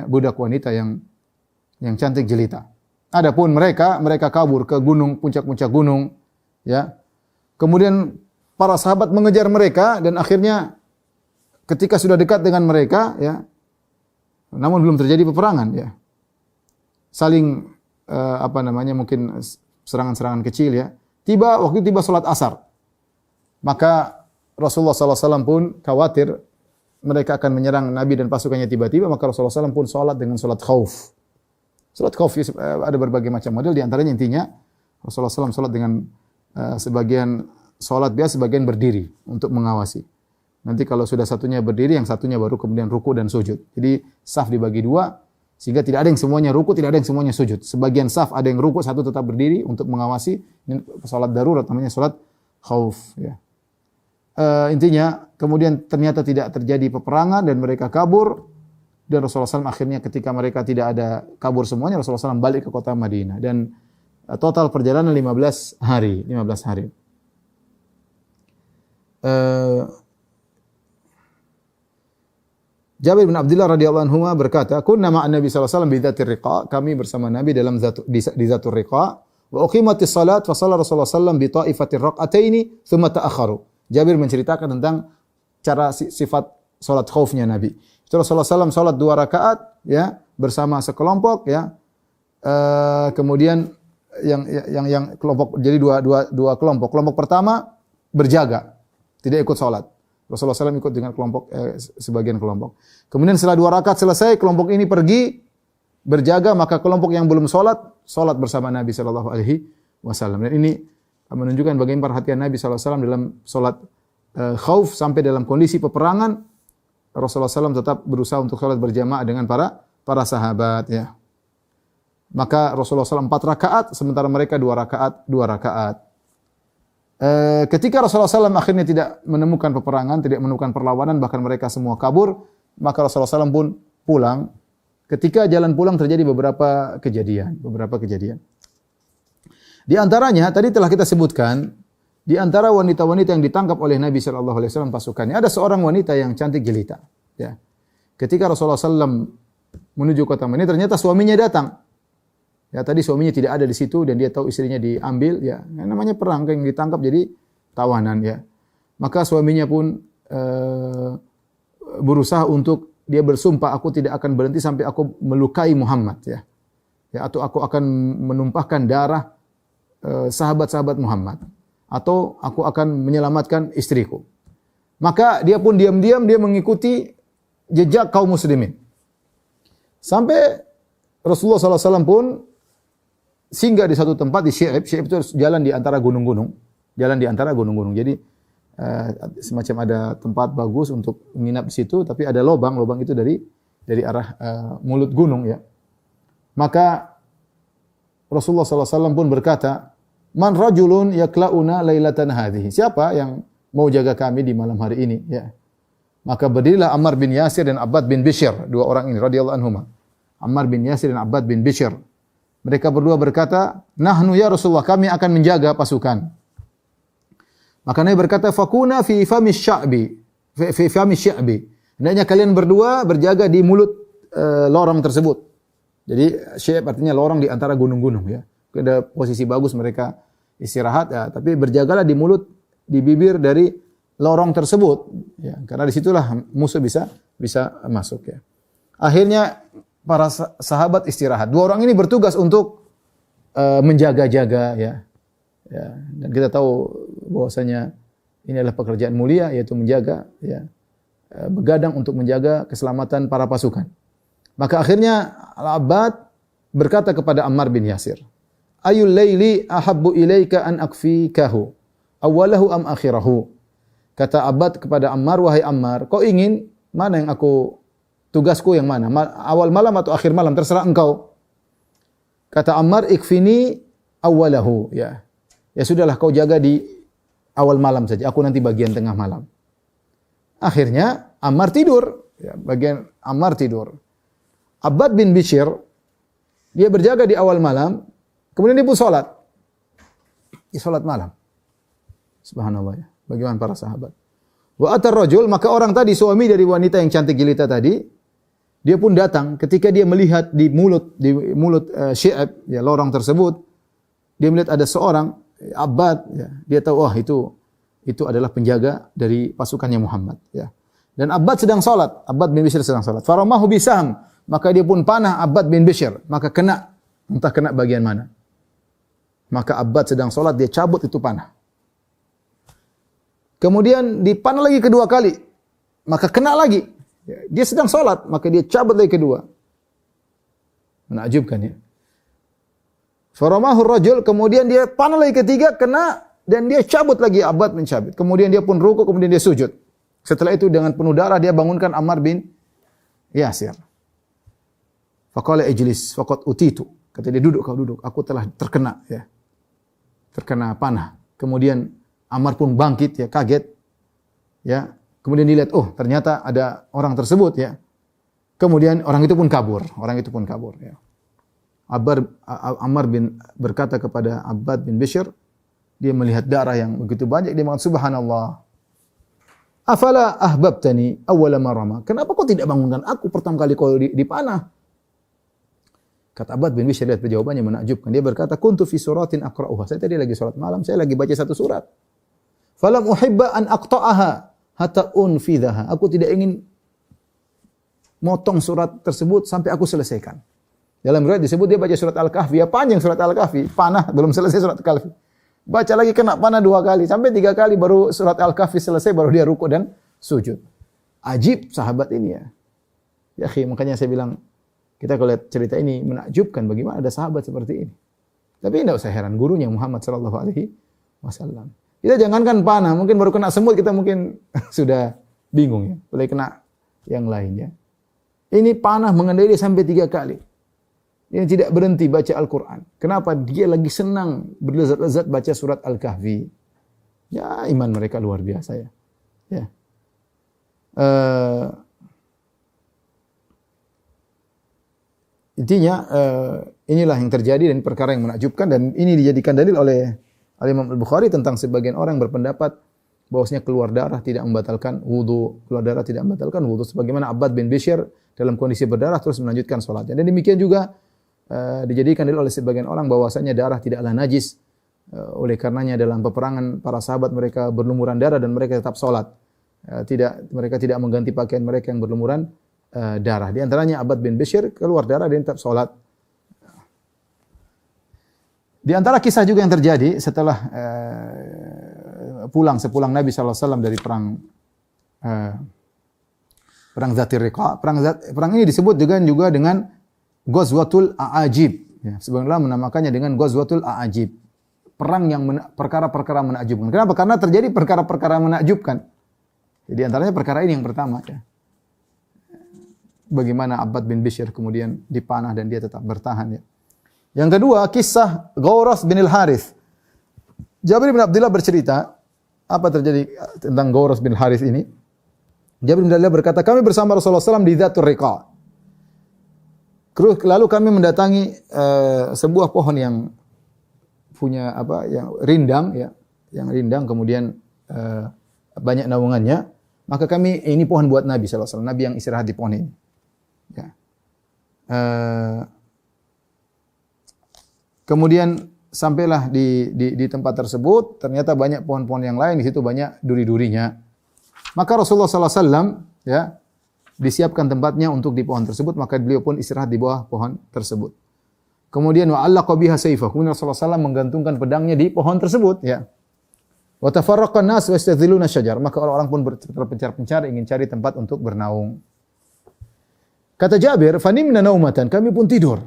budak wanita yang cantik jelita. Adapun mereka kabur ke gunung, puncak-puncak gunung, ya. Kemudian para sahabat mengejar mereka dan akhirnya ketika sudah dekat dengan mereka, ya, namun belum terjadi peperangan, ya. Saling mungkin serangan-serangan kecil, ya. Waktu tiba salat asar. Maka Rasulullah SAW pun khawatir mereka akan menyerang Nabi dan pasukannya tiba-tiba, maka Rasulullah SAW pun salat dengan salat khauf. Salat khauf ada berbagai macam model, di antaranya intinya Rasulullah SAW salat dengan sebagian salat biasa, sebagian berdiri untuk mengawasi. Nanti kalau sudah satunya berdiri, yang satunya baru kemudian ruku dan sujud. Jadi saf dibagi dua, sehingga tidak ada yang semuanya ruku, tidak ada yang semuanya sujud. Sebagian saf ada yang ruku, satu tetap berdiri untuk mengawasi. Ini salat darurat, namanya salat khauf, ya. Intinya kemudian ternyata tidak terjadi peperangan dan mereka kabur, dan Rasulullah SAW akhirnya ketika mereka tidak ada kabur semuanya, Rasulullah SAW balik ke kota Madinah, dan total perjalanan 15 hari. Jabir bin Abdullah radhiyallahu anhu berkata, "Kunna ma'an Nabi sallallahu alaihi wasallam bi Dzatir Riqa." Kami bersama Nabi dalam di Dzatur Riqa. Wa uqimatis salat fa shalla Rasulullah sallallahu alaihi wasallam bi ta'ifatir raq'ataini tsumma ta'akharu. Jabir menceritakan tentang cara sifat salat khaufnya Nabi. Rasulullah SAW salat 2 rakaat, ya, bersama sekelompok, ya. Kemudian yang kelompok, jadi dua kelompok. Kelompok pertama berjaga, tidak ikut salat. Rasulullah SAW ikut dengan sebagian kelompok. Kemudian setelah 2 rakaat selesai, kelompok ini pergi berjaga, maka kelompok yang belum salat bersama Nabi sallallahu alaihi wasallam. Dan ini menunjukkan bagaimana perhatian Nabi sallallahu alaihi wasallam dalam salat khauf sampai dalam kondisi peperangan. Rasulullah SAW tetap berusaha untuk salat berjamaah dengan para sahabat, ya. Maka Rasulullah SAW 4 rakaat, sementara mereka 2 rakaat. Ketika Rasulullah SAW akhirnya tidak menemukan peperangan, tidak menemukan perlawanan, bahkan mereka semua kabur, maka Rasulullah SAW pun pulang. Ketika jalan pulang terjadi beberapa kejadian. Di antaranya tadi telah kita sebutkan, di antara wanita-wanita yang ditangkap oleh Nabi sallallahu alaihi wasallam pasukannya, ada seorang wanita yang cantik jelita, ya. Ketika Rasulullah SAW menuju kota Madinah, ternyata suaminya datang. Ya, tadi suaminya tidak ada di situ dan dia tahu istrinya diambil, ya. Namanya perang, yang ditangkap jadi tawanan, ya. Maka suaminya pun berusaha untuk dia bersumpah, aku tidak akan berhenti sampai aku melukai Muhammad, ya. Ya, atau aku akan menumpahkan darah sahabat-sahabat Muhammad. atau aku akan menyelamatkan istriku. Maka dia pun diam-diam dia mengikuti jejak kaum muslimin. Sampai Rasulullah SAW pun singgah di satu tempat di Syi'ib. Syi'ib itu jalan di antara gunung-gunung. Jalan di antara gunung-gunung. Jadi semacam ada tempat bagus untuk menginap di situ, tapi ada lubang. Lubang itu dari arah mulut gunung ya. Maka Rasulullah SAW pun berkata, "Man rajulun yakla'una lailatan hadhihi." Siapa yang mau jaga kami di malam hari ini ya. Maka berdirilah Ammar bin Yasir dan Abbad bin Bishr, dua orang ini radhiyallahu anhuma. Ammar bin Yasir dan Abbad bin Bishr. Mereka berdua berkata, "Nahnu ya Rasulullah, kami akan menjaga pasukan." Maka Nabi berkata, "Fakuna fi fami sya'bi." Fi fami sya'bi. Hendaknya kalian berdua berjaga di mulut lorong tersebut. Jadi sya'b artinya lorong di antara gunung-gunung ya. Ada posisi bagus mereka istirahat ya, tapi berjagalah di mulut, di bibir dari lorong tersebut ya, karena disitulah musuh bisa masuk ya. Akhirnya para sahabat istirahat. Dua orang ini bertugas untuk menjaga-jaga ya. Ya, dan kita tahu bahwasanya ini adalah pekerjaan mulia, yaitu menjaga ya, begadang untuk menjaga keselamatan para pasukan. Maka akhirnya Al-Abbad berkata kepada Ammar bin Yasir, "Ayul laili ahabbu ilaika an akfikahu awalahu am akhirahu?" Kata Abbad kepada Ammar, "Wahai Ammar, kau ingin mana yang tugasku yang mana? Awal malam atau akhir malam, terserah engkau." Kata Ammar, "Ikfini awalahu." Ya. Ya sudahlah, kau jaga di awal malam saja, aku nanti bagian tengah malam. Akhirnya Ammar tidur, ya, bagian Ammar tidur. Abbad bin Bishr dia berjaga di awal malam, kemudian dia pun salat. Dia salat malam. Subhanallah ya. Bagaimana para sahabat. Wa atar rajul, maka orang tadi, suami dari wanita yang cantik jelita tadi, dia pun datang ketika dia melihat di mulut Syi'ab ya, lorong tersebut, dia melihat ada seorang Abbad ya, dia tahu itu adalah penjaga dari pasukannya Muhammad ya. Dan Abbad sedang salat, Abbad bin Bishr sedang salat. Faramahu bisam, maka dia pun panah Abbad bin Bishr, maka kena, entah kena bagian mana. Maka Abbad sedang salat, dia cabut itu panah. Kemudian dipanah lagi kedua kali, maka kena lagi. Dia sedang salat, maka dia cabut lagi kedua. Menakjubkan ya. Faramahu rajul, kemudian dia panah lagi ketiga, kena, dan dia cabut lagi, Abbad mencabut. Kemudian dia pun rukuk, kemudian dia sujud. Setelah itu dengan penuh darah dia bangunkan Ammar bin Yasir. Faqala ijlis faqad utitu. Kata dia, duduk, kau duduk, aku telah terkena ya. Terkena panah. Kemudian Ammar pun bangkit ya, kaget. Ya. Kemudian dilihat, oh ternyata ada orang tersebut ya. Kemudian orang itu pun kabur ya. Ammar bin berkata kepada Abbad bin Bishr, dia melihat darah yang begitu banyak, dia mengatakan, "Subhanallah. Afala ahbabtani awwala marama?" Kenapa kau tidak bangunkan aku pertama kali kau dipanah? Kata Abbad bin Bishr, lihat jawabannya menakjubkan. Dia berkata, "Kuntu fi suratin aqra'uha." Saya tadi lagi salat malam, saya lagi baca satu surat. "Falam uhibba an aqta'aha hatta unfidhaha." Aku tidak ingin motong surat tersebut sampai aku selesaikan. Dalam riwayat disebut dia baca surat Al-Kahfi, ya panjang surat Al-Kahfi, panah belum selesai surat Al-Kahfi. Baca lagi kena panah 2 kali, sampai 3 kali baru surat Al-Kahfi selesai, baru dia rukuk dan sujud. Ajib sahabat ini ya. Ya makanya saya bilang, kita kalau lihat cerita ini menakjubkan bagaimana ada sahabat seperti ini. Tapi tidak usah heran, gurunya Muhammad sallallahu alaihi wasallam. Kita jangankan panah, mungkin baru kena semut kita mungkin sudah bingung ya. Boleh kena yang lainnya. Ini panah mengenai dia sampai 3 kali. Yang tidak berhenti baca Al-Quran. Kenapa? Dia lagi senang berlezat-lezat baca surat Al-Kahfi. Ya, iman mereka luar biasa ya. Ya. Intinya inilah yang terjadi dan perkara yang menakjubkan, dan ini dijadikan dalil oleh Imam Al-Bukhari tentang sebagian orang berpendapat bahwasanya keluar darah tidak membatalkan wudu. Keluar darah tidak membatalkan wudu, sebagaimana Abbad bin Bishr dalam kondisi berdarah terus melanjutkan salatnya. Dan demikian juga dijadikan dalil oleh sebagian orang bahwasanya darah tidaklah najis. Oleh karenanya dalam peperangan para sahabat mereka berlumuran darah dan mereka tetap salat. Mereka tidak mengganti pakaian mereka yang berlumuran darah. Di antaranya Abbad bin Bishr keluar darah dan tetap salat. Di antara kisah juga yang terjadi setelah sepulang Nabi SAW dari perang Zatir Riqa. Perang ini disebut juga dengan Ghazwatul A'ajib. Ya, sebagian ulama menamakannya dengan Ghazwatul A'ajib. Perang yang perkara-perkara menakjubkan. Kenapa? Karena terjadi perkara-perkara menakjubkan. Jadi antaranya perkara ini yang pertama. Ya. Bagaimana Abbad bin Bishr kemudian dipanah dan dia tetap bertahan. Ya. Yang kedua, kisah Ghawras bin Al-Harith. Jabir bin Abdullah bercerita, apa terjadi tentang Ghawras bin Al-Harith ini? Jabir bin Abdullah berkata, kami bersama Rasulullah SAW di Dhatur Riqa. Lalu kami mendatangi sebuah pohon yang punya yang rindang, ya, yang rindang kemudian banyak naungannya. Maka kami ini pohon buat Nabi SAW, Nabi yang istirahat di pohon ini. Ya. Kemudian sampailah di tempat tersebut, ternyata banyak pohon-pohon yang lain, di situ banyak duri-durinya. Maka Rasulullah SAW ya disiapkan tempatnya untuk di pohon tersebut, maka beliau pun istirahat di bawah pohon tersebut. Kemudian wa'allaqa biha sayfahu. Kemudian Rasulullah SAW menggantungkan pedangnya di pohon tersebut, ya. Wa tafarraqan nas wa yastadhilluna syajar. Maka orang-orang pun berpencar-pencar ingin cari tempat untuk bernaung. Kata Jabir, "Fanimna naumatan." Kami pun tidur.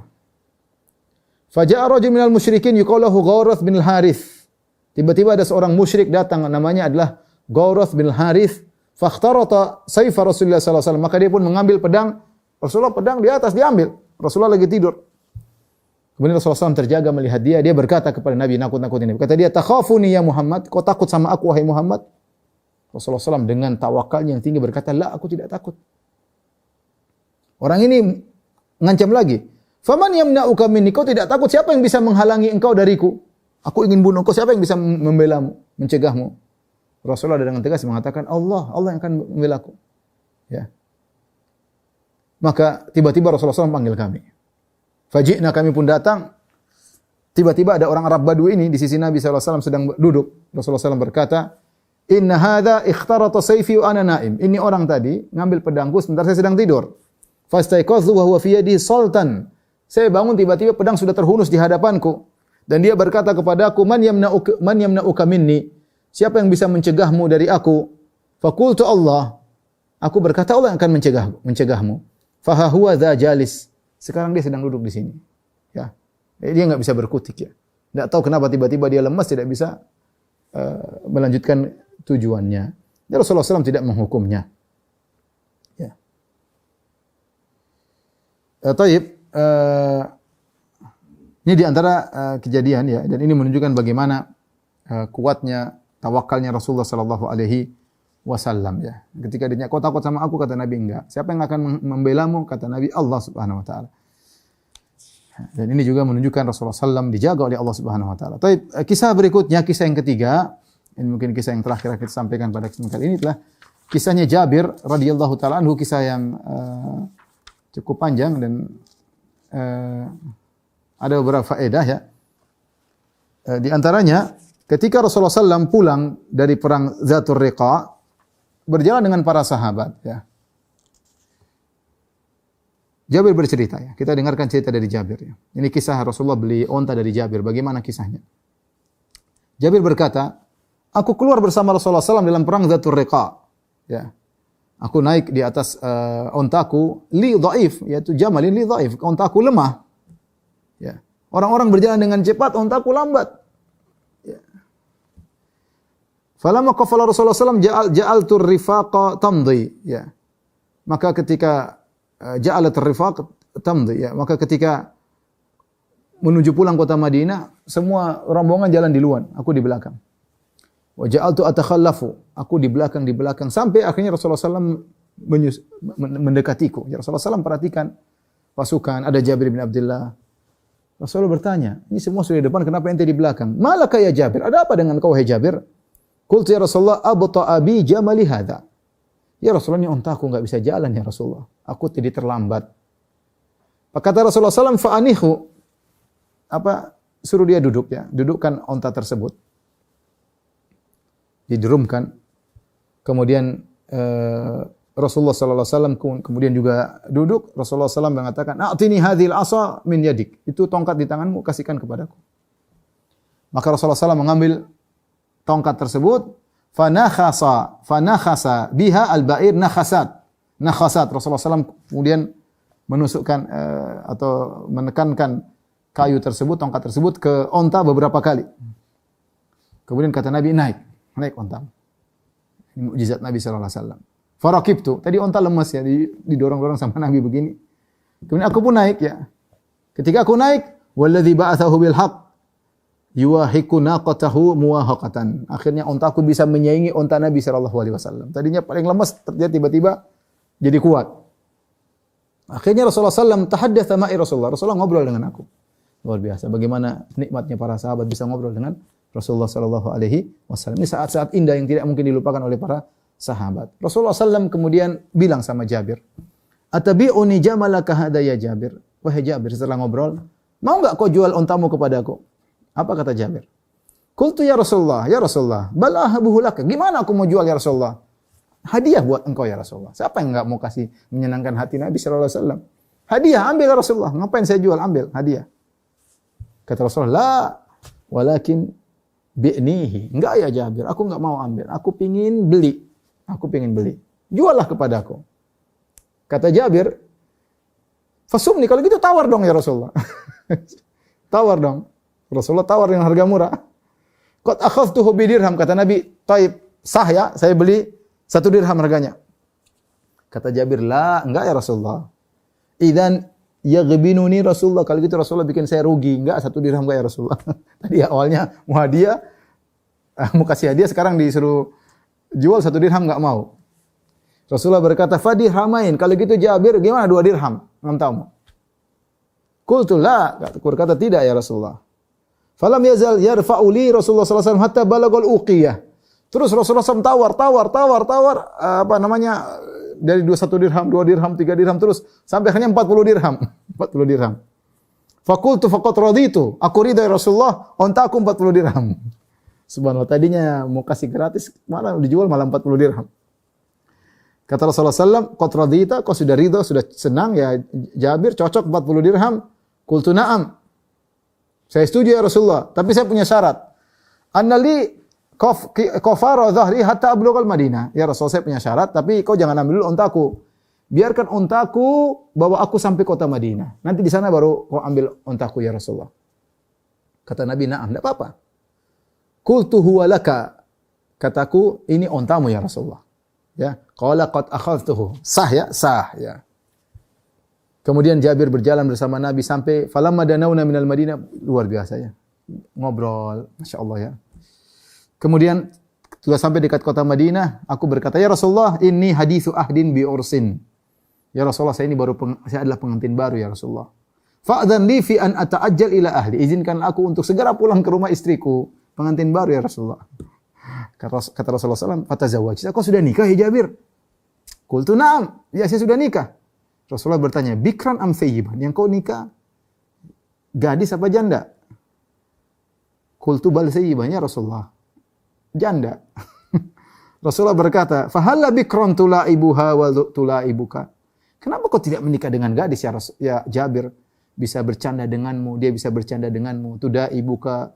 Faja'a rajul minal musyrikin yuqalu lahu Ghawras bin Al-Harith. Tiba-tiba ada seorang musyrik datang, namanya adalah Ghawras bin Al-Harith. Fakhtarata sayfa Rasulullah sallallahu alaihi wasallam. Maka dia pun mengambil pedang. Rasulullah pedang di atas diambil. Rasulullah lagi tidur. Kemudian Rasulullah SAW terjaga melihat dia. Dia berkata kepada Nabi, nakut-nakut ini. Kata dia, takhafuni ya Muhammad. Kau takut sama aku, wahai Muhammad? Rasulullah SAW dengan tawakalnya yang tinggi berkata, la, aku tidak takut. Orang ini ngancam lagi. Faman yamna'uka minni. Kau tidak takut. Siapa yang bisa menghalangi engkau dariku? Aku ingin bunuh engkau. Siapa yang bisa membelamu, mencegahmu? Rasulullah dengan tegas mengatakan, Allah yang akan membelaku. Ya. Maka tiba-tiba Rasulullah SAW panggil kami. Faji'na, kami pun datang. Tiba-tiba ada orang Arab Badui ini di sisi Nabi SAW sedang duduk. Rasulullah SAW berkata, Inna hadha ikhtarata sayfi wa ana naim. Ini orang tadi ngambil pedangku sebentar saya sedang tidur. Fastaiqadhu wa huwa fi yadi sultan. Saya bangun tiba-tiba pedang sudah terhunus di hadapanku. Dan dia berkata kepadaku, man yamna'uka minni? Siapa yang bisa mencegahmu dari aku? Faqultu Allah. Aku berkata Allah yang akan mencegahmu. Fa huwa dza jalis. Sekarang dia sedang duduk di sini. Ya. Dia enggak bisa berkutik, ya. Enggak tahu kenapa tiba-tiba dia lemas tidak bisa melanjutkan tujuannya. Ya, Rasulullah SAW tidak menghukumnya. Ya. Ini di antara kejadian, ya, dan ini menunjukkan bagaimana kuatnya tawakalnya Rasulullah sallallahu alaihi wasallam, ya. Ketika ditanya, "Kau takut sama aku?" kata Nabi, "Enggak." "Siapa yang akan membelamu?" kata Nabi, "Allah Subhanahu wa taala." Dan ini juga menunjukkan Rasulullah sallallahu dijaga oleh Allah Subhanahu wa taala. Baik, kisah berikutnya, kisah yang ketiga, ini mungkin kisah yang terakhir kita sampaikan pada kesempatan kali ini adalah kisahnya Jabir radhiyallahu taala anhu, kisah yang cukup panjang dan ada beberapa faedah, ya. Di antaranya ketika Rasulullah SAW pulang dari perang Dhatur Riqa, berjalan dengan para sahabat, ya. Jabir bercerita, ya. Kita dengarkan cerita dari Jabir, ya. Ini kisah Rasulullah beli onta dari Jabir. Bagaimana kisahnya? Jabir berkata, aku keluar bersama Rasulullah SAW dalam perang Dhatur Riqa, ya. Aku naik di atas ontaku, li dhaif, yaitu jamalin li dhaif, ontaku lemah. Ya. Orang-orang berjalan dengan cepat, ontaku lambat. Falamma qafala Rasulullah SAW ja'altu rifaqa tamdi, ya. Maka ketika ja'alat rifaq tamdi, ya, maka ketika menuju pulang kota Madinah, semua rombongan jalan di luar, aku di belakang. Wa ja'altu atakhallafu, aku di belakang sampai akhirnya Rasulullah SAW mendekatiku. Ya, Rasulullah SAW perhatikan pasukan, ada Jabir bin Abdullah. Rasulullah bertanya, ini semua sudah di depan, kenapa ente di belakang? Malaka ya Jabir, ada apa dengan kau, hai Jabir? Qultu ya Rasulullah, abta'a bi jamali hadha. Ya Rasulullah, ini ontaku enggak bisa jalan, ya Rasulullah. Aku jadi terlambat. Kata Rasulullah SAW, fa'anihu. Suruh dia duduk, ya. Dudukkan onta tersebut. Diderumkan. Kemudian Rasulullah SAW kemudian juga duduk. Rasulullah SAW mengatakan, a'tini hadhil asa min yadik. Itu tongkat di tanganmu, kasihkan kepadaku. Maka Rasulullah SAW mengambil tongkat tersebut, fanakhasa biha al-ba'ir nakhasat. Rasulullah SAW kemudian menusukkan atau menekankan kayu tersebut, tongkat tersebut ke onta beberapa kali. Kemudian kata Nabi, naik onta. Ini mukjizat Nabi sallallahu alaihi wasallam. Farakibtu, tadi onta lemas ya, didorong-dorong sama Nabi begini. Kemudian aku pun naik ya. Ketika aku naik, walladzi ba'atsahu bil haqq yuwahiqu naqatahu muwahaqatan. Akhirnya onta aku bisa menyaingi onta Nabi sallallahu alaihi wasallam. Tadinya paling lemas, ternyata tiba-tiba jadi kuat. Akhirnya Rasulullah SAW tahaddatsa ma'i Rasulullah. Rasulullah ngobrol dengan aku. Luar biasa. Bagaimana nikmatnya para sahabat bisa ngobrol dengan Rasulullah sallallahu alaihi wasallam. Ini saat-saat indah yang tidak mungkin dilupakan oleh para sahabat. Rasulullah SAW kemudian bilang sama Jabir, "Atabi'uni jamalaka hadha ya Jabir?" Wahai Jabir, setelah ngobrol, mau enggak kau jual ontamu kepadaku? Apa kata Jabir? Qultu ya Rasulullah, bal ahabuhu laka. Gimana aku mau jual ya Rasulullah? Hadiah buat engkau ya Rasulullah. Siapa yang enggak mau kasih menyenangkan hati Nabi sallallahu alaihi wasallam? Hadiah, ambil ya Rasulullah. Ngapain saya jual? Ambil, hadiah. Kata Rasulullah, "La, walakin bi'nihi." Enggak ya Jabir, aku enggak mau ambil. Aku pingin beli. Juallah kepadaku. Kata Jabir, "Fasumni, kalau gitu tawar dong ya Rasulullah." Tawar dong. Rasulullah tawar dengan harga murah. Qad akhadtuhu bi dirham, kata Nabi, "Taib, sah ya, saya beli 1 dirham harganya." Kata Jabir, "La, enggak ya Rasulullah. Idzan yaghbinuni Rasulullah, kalau gitu Rasulullah bikin saya rugi. Enggak, 1 dirham enggak ya Rasulullah." Tadi awalnya mau hadiah, mau kasih hadiah, sekarang disuruh jual 1 dirham enggak mau. Rasulullah berkata, "Fadirhamain." Kalau gitu Jabir, gimana 2 dirham? Enggak tahu. Qultu la, berkata tidak ya Rasulullah. Falam yazal yarfa'u li Rasulullah sallallahu alaihi wasallam hatta balagul uqiyah. Terus Rasulullah SAW tawar, dari 1 dirham, 2 dirham, 3 dirham, terus sampai akhirnya 40 dirham. 40 dirham. Faqultu faqad raditu. Aku ridha ya Rasulullah, ontaku 40 dirham. Subhanallah, tadinya mau kasih gratis, malah dijual malah 40 dirham. Kata Rasulullah SAW, qad radita, kau sudah ridha, sudah senang ya Jabir, cocok 40 dirham. Qultu na'am. Saya setuju ya Rasulullah, tapi saya punya syarat. Annali kafara dhahri hatta ablughal Madinah. Ya Rasul, saya punya syarat, tapi kau jangan ambil dulu ontaku. Biarkan ontaku bawa aku sampai kota Madinah. Nanti di sana baru kau ambil ontaku ya Rasulullah. Kata Nabi, "Na'am, enggak apa-apa." Qultu huwa laka. Kataku, ini ontamu ya Rasulullah. Ya, qala qad akhadhtuhu. Sah ya. Kemudian Jabir berjalan bersama Nabi sampai falamma danauna minal Madinah, luar biasa ya. Ngobrol, Masya Allah ya. Kemudian sudah sampai dekat kota Madinah, aku berkata, "Ya Rasulullah, ini hadithu ahdin bi ursin." Ya Rasulullah, saya adalah pengantin baru ya Rasulullah. Fa'adhan li fi an ata'ajjal ila ahli. Izinkan aku untuk segera pulang ke rumah istriku. Pengantin baru ya Rasulullah. Kata Rasulullah SAW, "Fatazawwaj." Kau sudah nikah ya Jabir? Qultu na'am. Ya, saya sudah nikah. Rasulullah bertanya, "Bikran am thayyiban?" Yang kau nikah gadis apa janda? Qultu bal thayyiban ya Rasulullah. Janda. Rasulullah berkata, "Fahalla bikran tulaibuha wa tulaibuka?" Kenapa kau tidak menikah dengan gadis ya Jabir? Bisa bercanda denganmu, dia bisa bercanda denganmu. Tudaibuka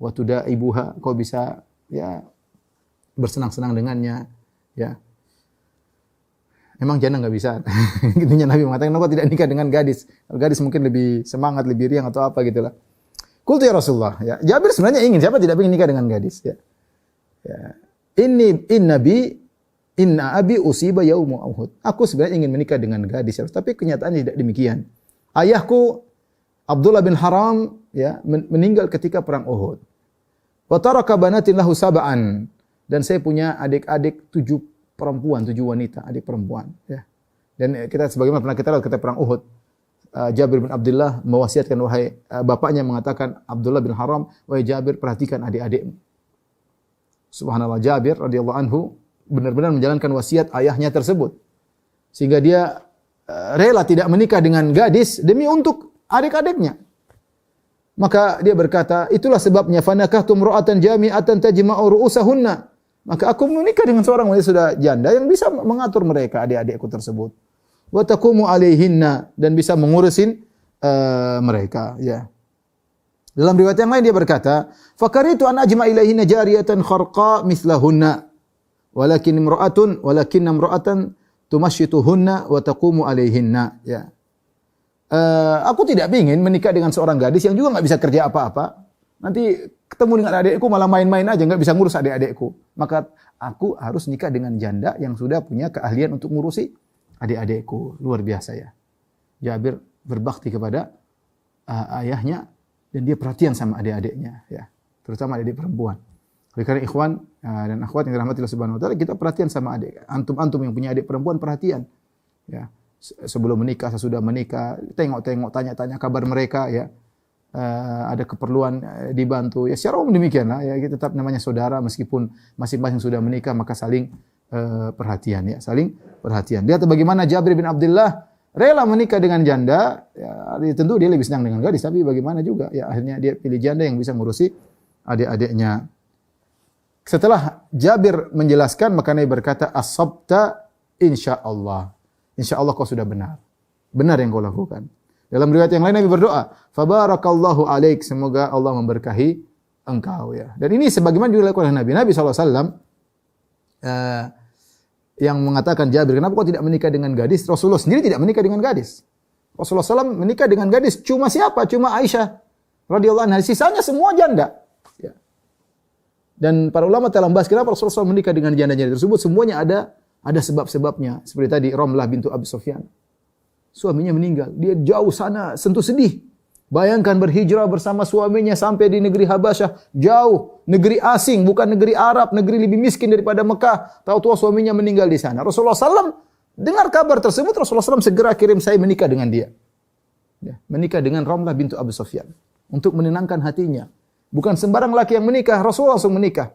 wa tudaibuha, kau bisa ya bersenang-senang dengannya, ya. Memang janda enggak bisa. Intinya Nabi mengatakan, "Kenapa tidak nikah dengan gadis?" Gadis mungkin lebih semangat, lebih riang atau apa gitulah. Qultu ya Rasulullah, ya. Jabir sebenarnya ingin, siapa tidak ingin nikah dengan gadis, ya. Ya. Inna abi usiba yauma Uhud. Aku sebenarnya ingin menikah dengan gadis, tapi kenyataannya tidak demikian. Ayahku Abdullah bin Haram ya meninggal ketika perang Uhud. Wa taraka banatin lahu sab'an, dan saya punya adik-adik 7 wanita, adik perempuan ya. Dan kita sebagaimana pernah kita lihat ketika perang Uhud, Jabir bin Abdullah mewasiatkan, bapaknya mengatakan, Abdullah bin Haram, "Wahai Jabir, perhatikan adik-adikmu." Subhanallah, Jabir radhiyallahu anhu benar-benar menjalankan wasiat ayahnya tersebut. Sehingga dia rela tidak menikah dengan gadis demi untuk adik-adiknya. Maka dia berkata, "Itulah sebabnya fanakahtu imra'atan jami'atan tajma'u ru'usahunna." Maka aku menikah dengan seorang wanita sudah janda yang bisa mengatur mereka, adik-adikku tersebut. Wa taqumu alaihinna, dan bisa mengurusin mereka, ya. Dalam riwayat yang lain dia berkata, "Fakaritu an ajma ilaihinna jariyatan kharqa mithlahunna." walakin imra'atan tumashituhunna wa taqumu alaihinna. Ya. Aku tidak ingin menikah dengan seorang gadis yang juga enggak bisa kerja apa-apa. Nanti ketemu dengan adikku malah main-main aja, enggak bisa ngurus adik-adikku. Maka aku harus nikah dengan janda yang sudah punya keahlian untuk ngurusi adik-adikku. Luar biasa ya. Jabir berbakti kepada ayahnya dan dia perhatian sama adik-adiknya ya, terutama adik perempuan. Oleh karena ikhwan dan akhwat yang dirahmati Allah Subhanahu wa taala, kita perhatian sama adik. Antum yang punya adik perempuan perhatian. Ya. Sebelum menikah, sesudah menikah, tengok-tengok, tanya-tanya kabar mereka ya. Ada keperluan dibantu. Ya secara umum demikianlah ya, kita tetap namanya saudara meskipun masing-masing sudah menikah, maka saling perhatian ya, saling perhatian. Lihat bagaimana Jabir bin Abdullah rela menikah dengan janda, ya, tentu dia lebih senang dengan gadis, tapi bagaimana juga, ya akhirnya dia pilih janda yang bisa ngurusi adik-adiknya. Setelah Jabir menjelaskan, maka Nabi berkata, as-sabta insyaallah. Insyaallah kau sudah benar. Benar yang kau lakukan. Dalam riwayat yang lain Nabi berdoa, fabarakallahu alaik, semoga Allah memberkahi engkau ya. Dan ini sebagaimana juga dilakukan oleh Nabi. Nabi SAW yang mengatakan Jabir, kenapa kau tidak menikah dengan gadis? Rasulullah sendiri tidak menikah dengan gadis. Rasulullah SAW menikah dengan gadis. Cuma siapa? Cuma Aisyah radhiyallahu anha. Sisanya semua janda. Ya. Dan para ulama telah membahas kenapa Rasulullah SAW menikah dengan janda-janda tersebut. Semuanya ada sebab-sebabnya. Seperti tadi Ramlah bintu Abi Sufyan. Suaminya meninggal. Dia jauh sana, sentuh sedih. Bayangkan berhijrah bersama suaminya sampai di negeri Habasyah, jauh, negeri asing, bukan negeri Arab, negeri lebih miskin daripada Mekah. Tahu-tahu suaminya meninggal di sana. Rasulullah SAW dengar kabar tersebut, Rasulullah SAW segera kirim saya menikah dengan dia. Ya, menikah dengan Ramlah bintu Abi Sufyan untuk menenangkan hatinya. Bukan sembarang laki yang menikah, Rasulullah langsung menikah.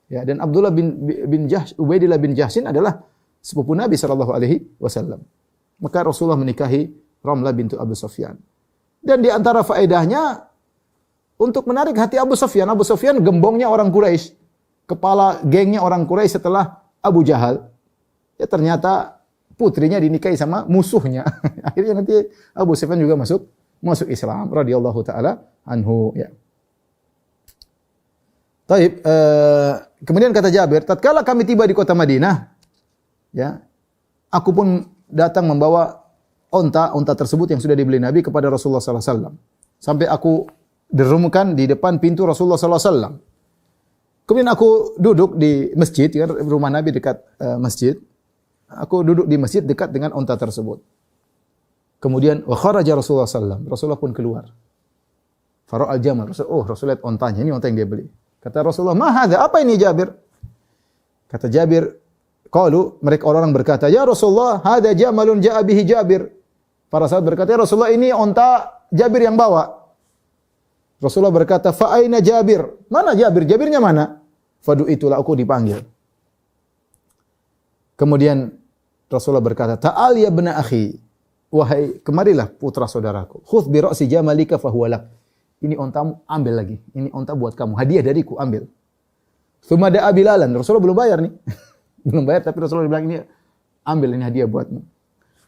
Ya, dan Abdullah bin Jahsh, Ubaidillah bin Jahshin adalah sepupu Nabi SAW. Maka Rasulullah menikahi Ramlah bintu Abi Sufyan. Dan di antara faedahnya untuk menarik hati Abu Sufyan. Abu Sufyan gembongnya orang Quraisy, kepala gengnya orang Quraisy setelah Abu Jahal. Ya ternyata putrinya dinikahi sama musuhnya. Akhirnya nanti Abu Sufyan juga masuk Islam radhiyallahu taala anhu ya. Taib, kemudian kata Jabir, tatkala kami tiba di kota Madinah, ya, aku pun datang membawa onta tersebut yang sudah dibeli Nabi kepada Rasulullah sallallahu alaihi wasallam. Sampai aku derumkan di depan pintu Rasulullah sallallahu alaihi wasallam. Kemudian aku duduk di masjid, kan rumah Nabi dekat masjid. Aku duduk di masjid dekat dengan onta tersebut. Kemudian wa kharaja Rasulullah sallallahu alaihi wasallam. Rasulullah pun keluar. Fara'al jamal. Rasul lihat ontanya, ini onta yang dia beli. Kata Rasulullah, "Ma hadza? Apa ini Jabir?" Kata Jabir, mereka orang berkata, "Ya Rasulullah, hadza jamalun ja'a bihi Jabir." Para sahabat berkata, "Ya Rasulullah, ini onta Jabir yang bawa." Rasulullah berkata, "Fa aina Jabir?" Mana Jabir? Jabirnya mana? Fadu itulah aku dipanggil. Kemudian Rasulullah berkata, "Ta'al ya ibna akhi." Wahai, kemarilah putra saudaraku. Khudh bi ra'si jamalika fa huwa lak. Ini ontamu, ambil lagi. Ini onta buat kamu, hadiah dariku, ambil. Tsumma da'a Bilalan. Rasulullah belum bayar nih. Belum bayar, tapi Rasulullah bilang, ini ambil, ini hadiah buatmu.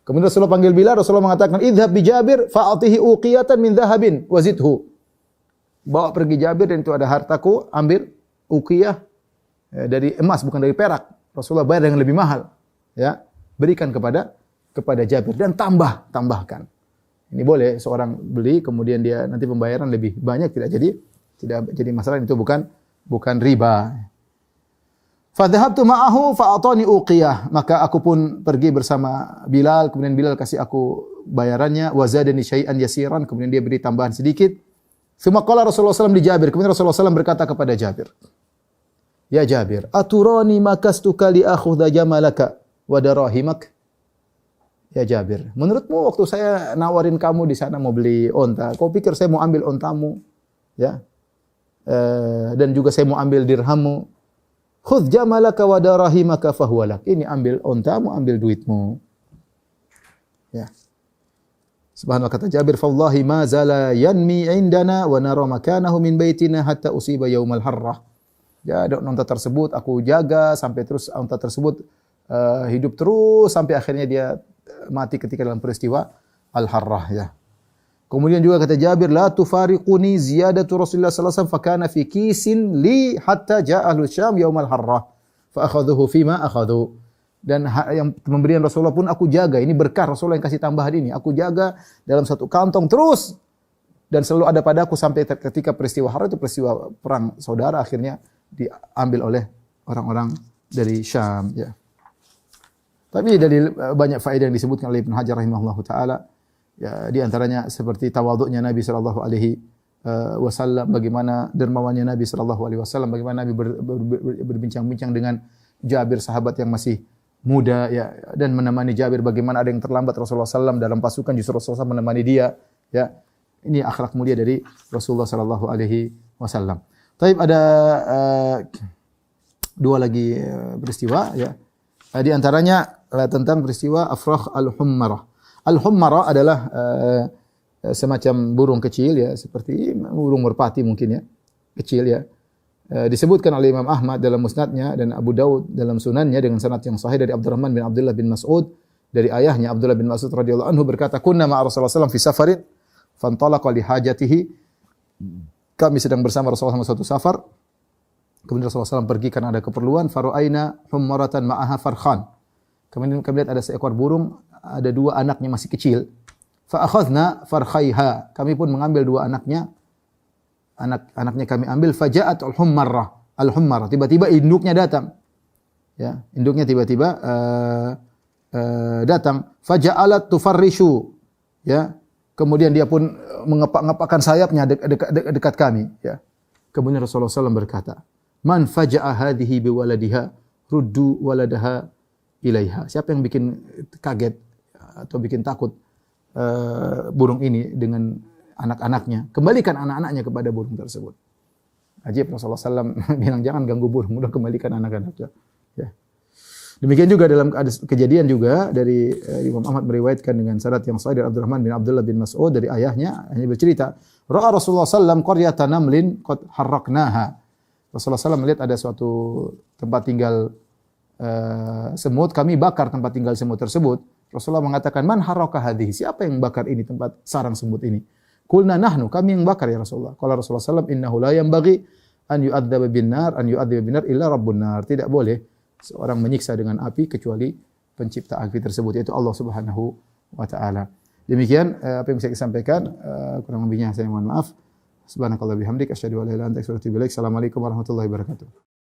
Kemudian Rasulullah panggil Bilal, Rasulullah mengatakan, "Idhhab bi Jabir fa'atihi uqiyatan min dhahabin wa zidhu." Bawa pergi Jabir dan itu ada hartaku, ambil uqiyah dari emas, bukan dari perak. Rasulullah bayar dengan lebih mahal. Ya, berikan kepada Jabir dan tambahkan. Ini boleh seorang beli kemudian dia nanti pembayaran lebih banyak, tidak jadi masalah, itu bukan riba. Fa dhahabtu ma'ahu fa atani uqiyah, maka aku pun pergi bersama Bilal, kemudian Bilal kasih aku bayarannya, wa zadani syai'an yasiran, kemudian dia beri tambahan sedikit. Tsumma qala Rasulullah SAW di Jabir, kemudian Rasulullah SAW berkata kepada Jabir, "Ya Jabir, aturani makastuka li akhudha jamalaka wa darahimak?" Ya Jabir, menurutmu waktu saya nawarin kamu di sana mau beli onta, kau pikir saya mau ambil ontamu, ya? Dan juga saya mau ambil dirhammu. Khudh jamalaka wa darahimaka fahuwa lak. Ini ambil ontamu, ambil duitmu. Ya. Subhanallah, kata Jabir, "Fallahi ma zala yanmi indana wa nara makanahu min baitina hatta usiba yaumal harrah." Ya, onta tersebut aku jaga sampai terus onta tersebut hidup terus sampai akhirnya dia mati ketika dalam peristiwa Al-Harrah ya. Kemudian juga kata Jabir, "La tufariquni ziyadatu Rasulullah sallallahu alaihi wasallam fa kana fi kisin li hatta ja'a al-Syam yaum al-Harrah fa akhadhuhu fima akhadhu. Dan yang pemberian Rasulullah pun aku jaga. Ini berkah Rasulullah yang kasih tambahan ini. Aku jaga dalam satu kantong terus. Dan selalu ada padaku sampai ketika peristiwa Harra itu peristiwa perang saudara akhirnya diambil oleh orang-orang dari Syam. Ya. Tapi dari banyak faedah yang disebutkan oleh Ibnu Hajar rahimahullahu taala, ya di antaranya seperti tawaduknya Nabi sallallahu alaihi wasallam, bagaimana dermawannya Nabi sallallahu alaihi wasallam, bagaimana Nabi berbincang-bincang dengan Jabir sahabat yang masih muda ya, dan menemani Jabir, bagaimana ada yang terlambat Rasulullah SAW dalam pasukan justru Rasulullah SAW menemani dia ya. Ini akhlak mulia dari Rasulullah sallallahu alaihi wasallam. Tapi ada dua lagi peristiwa ya. Di antaranya tentang peristiwa Afrakh al-Hummarah. Al-Hummarah adalah semacam burung kecil ya, seperti burung merpati mungkin ya, kecil ya. Disebutkan oleh Imam Ahmad dalam musnadnya dan Abu Daud dalam sunannya dengan sanad yang sahih dari Abdurrahman bin Abdullah bin Mas'ud dari ayahnya Abdullah bin Mas'ud radhiyallahu anhu berkata, "Kunna ma'a Rasulullah sallallahu alaihi wasallam fi safarin fantalaqa li hajatihi." Kami sedang bersama Rasulullah SAW suatu safar. Kemudian Rasulullah SAW pergi karena ada keperluan. Faru'aina hummaratan ma'aha farkhan. Kemudian kami lihat ada seekor burung, ada dua anaknya masih kecil. Fa akhadna farkhaiha. Kami pun mengambil dua anaknya. Anak-anaknya kami ambil, faja'at al-hummarah. Tiba-tiba induknya datang. Ya, induknya tiba-tiba datang. Faja'alat tufarrishu. Ya. Kemudian dia pun mengepak-ngepakkan sayapnya dekat kami, ya. Kemudian Rasulullah SAW berkata, "Man faja'a hadhihi biwaladiha, ruddu waladaha ilaiha." Siapa yang bikin kaget atau bikin takut burung ini dengan anak-anaknya, kembalikan anak-anaknya kepada burung tersebut. Ajib, Rasulullah SAW bilang jangan ganggu burung, udah kembalikan anak-anaknya. Ya. Demikian juga dalam ada kejadian juga dari Imam Ahmad meriwayatkan dengan sanad yang sahih dari Abdurrahman bin Abdullah bin Mas'ud dari ayahnya, hanya bercerita, ra'a Rasulullah SAW qaryatan namlin qad harraknaha. Rasulullah SAW melihat ada suatu tempat tinggal semut, kami bakar tempat tinggal semut tersebut. Rasulullah mengatakan, "Man harraka hadhihi?" Siapa yang bakar ini, tempat sarang semut ini? Qulna nahnu, kami yang bakar ya Rasulullah. Qala Rasulullah SAW, "Innahu la yanbaghi an yu'adzaba bin-nar illa rabbun nar." Tidak boleh seorang menyiksa dengan api kecuali pencipta api tersebut, yaitu Allah Subhanahu wa taala. Demikian apa yang bisa saya sampaikan, kurang lebihnya saya mohon maaf. Subhanakallah bihamdik asyhadu an la ilaha illa anta astaghfiruka wa atubu ilaik. Assalamualaikum warahmatullahi wabarakatuh.